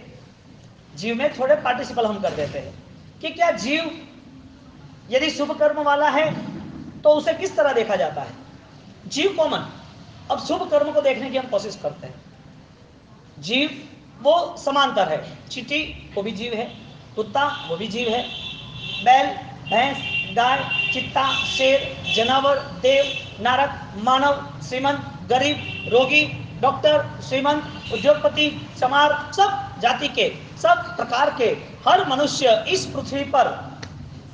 जीव में थोड़े पार्टिसिपल हम कर देते हैं कि क्या जीव यदि शुभ कर्म वाला है तो उसे किस तरह देखा जाता है? जीव कॉमन। अब शुभ कर्म को देखने की हम कोशिश करते हैं। जीव वो समांतर है, चींटी वो भी जीव है, कुत्ता वो भी जीव है, बैल, भैंस, गाय, चित्ता, शेर, जानवर, देव, नरक, मानव, श्रीमंत, गरीब, रोगी, डॉक्टर, श्रीमंत, उद्योगपति, चमार, सब जाति के, सब प्रकार के हर मनुष्य इस पृथ्वी पर,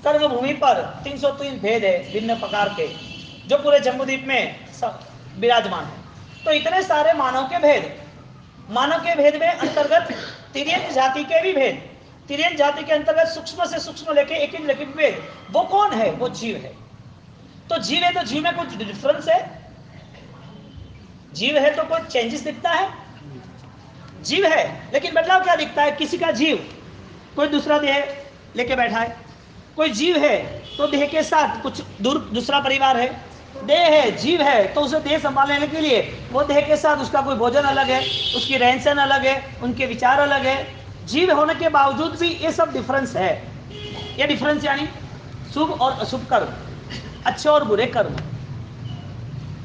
कर्म भूमि पर 303 भेद है भिन्न प्रकार के, जो पूरे जम्बूद्वीप में सब विराजमान है। तो इतने सारे मानव के भेद, मानव के भेद में अंतर्गत तिर्यक जाति के भी भेद, तिर्यक जाति के अंतर्गत सूक्ष्म से सूक्ष्म लेके एक भेद, वो कौन है? वो जीव है। तो जीव है तो जीव में कुछ डिफरेंस है? जीव है तो कोई चेंजेस दिखता है? जीव है लेकिन बदलाव क्या दिखता है? किसी का जीव कोई दूसरा देह लेके बैठा है, कोई जीव है तो देह के साथ कुछ दूसरा परिवार है, देह है, जीव है तो उसे देह संभालने के लिए वो देह के साथ उसका कोई भोजन अलग है, उसकी रहन सहन अलग है, उनके विचार अलग है। जीव होने के बावजूद भी ये सब डिफरेंस है। ये डिफरेंस यानी शुभ और अशुभ कर्म, अच्छे और बुरे कर्म,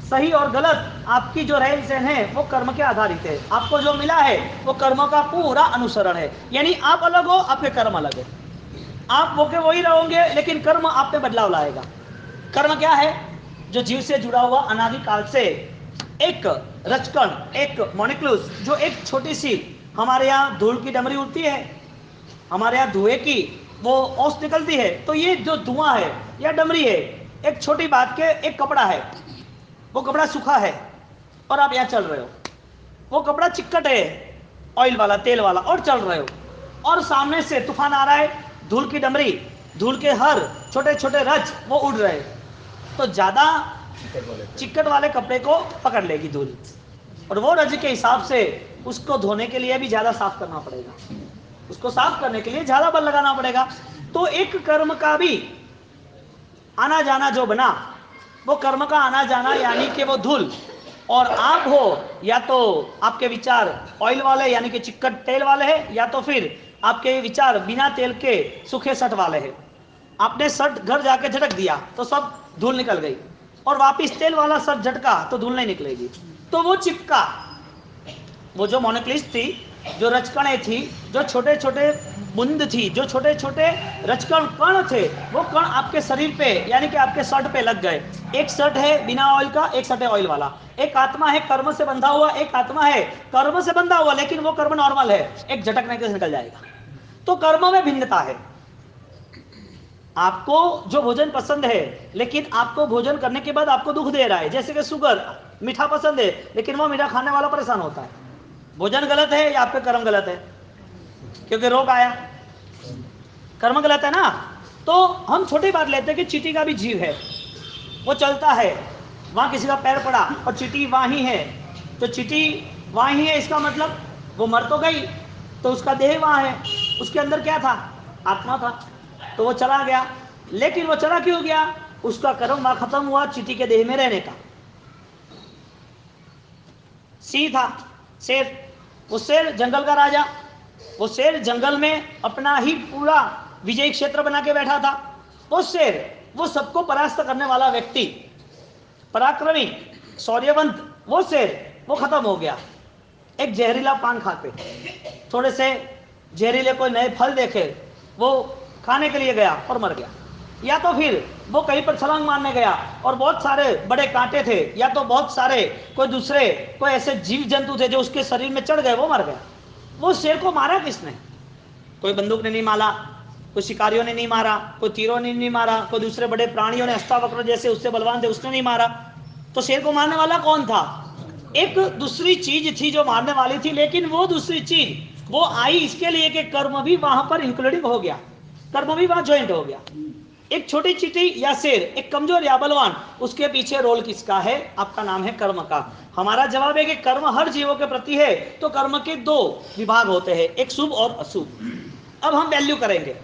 सही और गलत, आपकी जो रहन सहन है वो कर्म के आधारित है। आपको जो मिला है वो कर्मों का पूरा अनुसरण है। यानी आप अलग हो, आपके कर्म अलग है। आप वो के वही रहोगे लेकिन कर्म आप पे बदलाव लाएगा। कर्म क्या है? जो जीव से जुड़ा हुआ अनादि काल से एक रचकण, एक मॉलिक्यूल्स, जो एक छोटी सी, हमारे यहाँ धूल की डमरी उड़ती है, हमारे यहाँ धुएं की वो ओस निकलती है, तो ये जो धुआं है या डमरी है, एक छोटी बात के एक कपड़ा है, वो कपड़ा सूखा है और आप यहाँ चल रहे हो, वो कपड़ा चिक्कट है, ऑयल वाला, तेल वाला, और चल रहे हो, और सामने से तूफान आ रहा है, धूल की डमरी, धूल के हर छोटे छोटे रज वो उड़ रहे हैं, तो ज्यादा चिक्कट वाले कपड़े को पकड़ लेगी धूल, और वो रज के हिसाब से उसको धोने के लिए भी ज्यादा साफ करना पड़ेगा, उसको साफ करने के लिए ज्यादा बल लगाना पड़ेगा। तो एक कर्म का भी आना जाना जो बना, वो कर्म का आना जाना यानी कि वो धूल, और आप हो या तो आपके विचार ऑयल वाले यानी कि चिक्कट तेल वाले हैं, या तो फिर आपके विचार बिना तेल के सूखे सट वाले हैं। आपने सट घर जाके झटक दिया तो सब धूल निकल गई, और वापिस तेल वाला सट झटका तो धूल नहीं निकलेगी। तो वो चिपका, वो जो मोनोक्लिस थी, जो रचकणें थी, जो छोटे छोटे बूंद थी, जो छोटे छोटे रचकण कण थे, वो कण आपके शरीर पे यानी कि आपके शर्ट पे लग गए। एक शर्ट है बिना ऑयल का, एक शर्ट है ऑयल वाला। एक आत्मा है कर्म से बंधा हुआ, एक आत्मा है कर्म से बंधा हुआ, लेकिन वो कर्म नॉर्मल है, एक झटकने के निकल जाएगा। तो कर्म में भिन्नता है। आपको जो भोजन पसंद है लेकिन आपको भोजन करने के बाद आपको दुख दे रहा है, जैसे कि शुगर, मीठा पसंद है लेकिन वो मीठा खाने वाला परेशान होता है। भोजन गलत है या आपके कर्म गलत है? क्योंकि रोग आया, कर्म गलत है ना। तो हम छोटी बात लेते हैं कि चींटी का भी जीव है, वो चलता है, वहां किसी का पैर पड़ा और चींटी वहां ही है, तो चींटी वहां ही है, इसका मतलब वो मर तो गई, तो उसका देह वहां है, उसके अंदर क्या था? आत्मा था, तो वो चला गया। लेकिन वो चला क्यों गया? उसका कर्म वहां खत्म हुआ चींटी के देह में रहने का। सिंह था, शेर, वो शेर जंगल का राजा, वो शेर जंगल में अपना ही पूरा विजय क्षेत्र बना के बैठा था। वो शेर, वो सबको परास्त करने वाला व्यक्ति, पराक्रमी, शौर्यवंत, वो शेर, वो खत्म हो गया। एक जहरीला पान खाते, थोड़े से जहरीले कोई नए फल देखे, वो खाने के लिए गया और मर गया। या तो फिर वो कहीं पर छलांग मारने गया और बहुत सारे बड़े कांटे थे, या तो बहुत सारे कोई दूसरे कोई ऐसे जीव जंतु थे जो उसके शरीर में चढ़ गए, वो मर गया। वो शेर को मारा किसने? कोई बंदूक ने नहीं मारा, कोई शिकारियों ने नहीं मारा, कोई तीरों ने नहीं मारा, कोई दूसरे बड़े प्राणियों ने, अष्टावक्र जैसे उससे बलवान थे, उसने नहीं मारा। तो शेर को मारने वाला कौन था? एक दूसरी चीज थी जो मारने वाली थी, लेकिन वो दूसरी चीज वो आई इसके लिए कि कर्म भी वहां पर इंक्लूडिंग हो गया, कर्म भी वहां ज्वाइंट हो गया। एक छोटी चींटी या शेर, एक कमजोर या बलवान, उसके पीछे रोल किसका है? आपका नाम है कर्म का। हमारा जवाब है कि कर्म हर जीवों के प्रति है, तो कर्म के दो विभाग होते हैं, एक शुभ और अशुभ। अब हम वैल्यू करेंगे।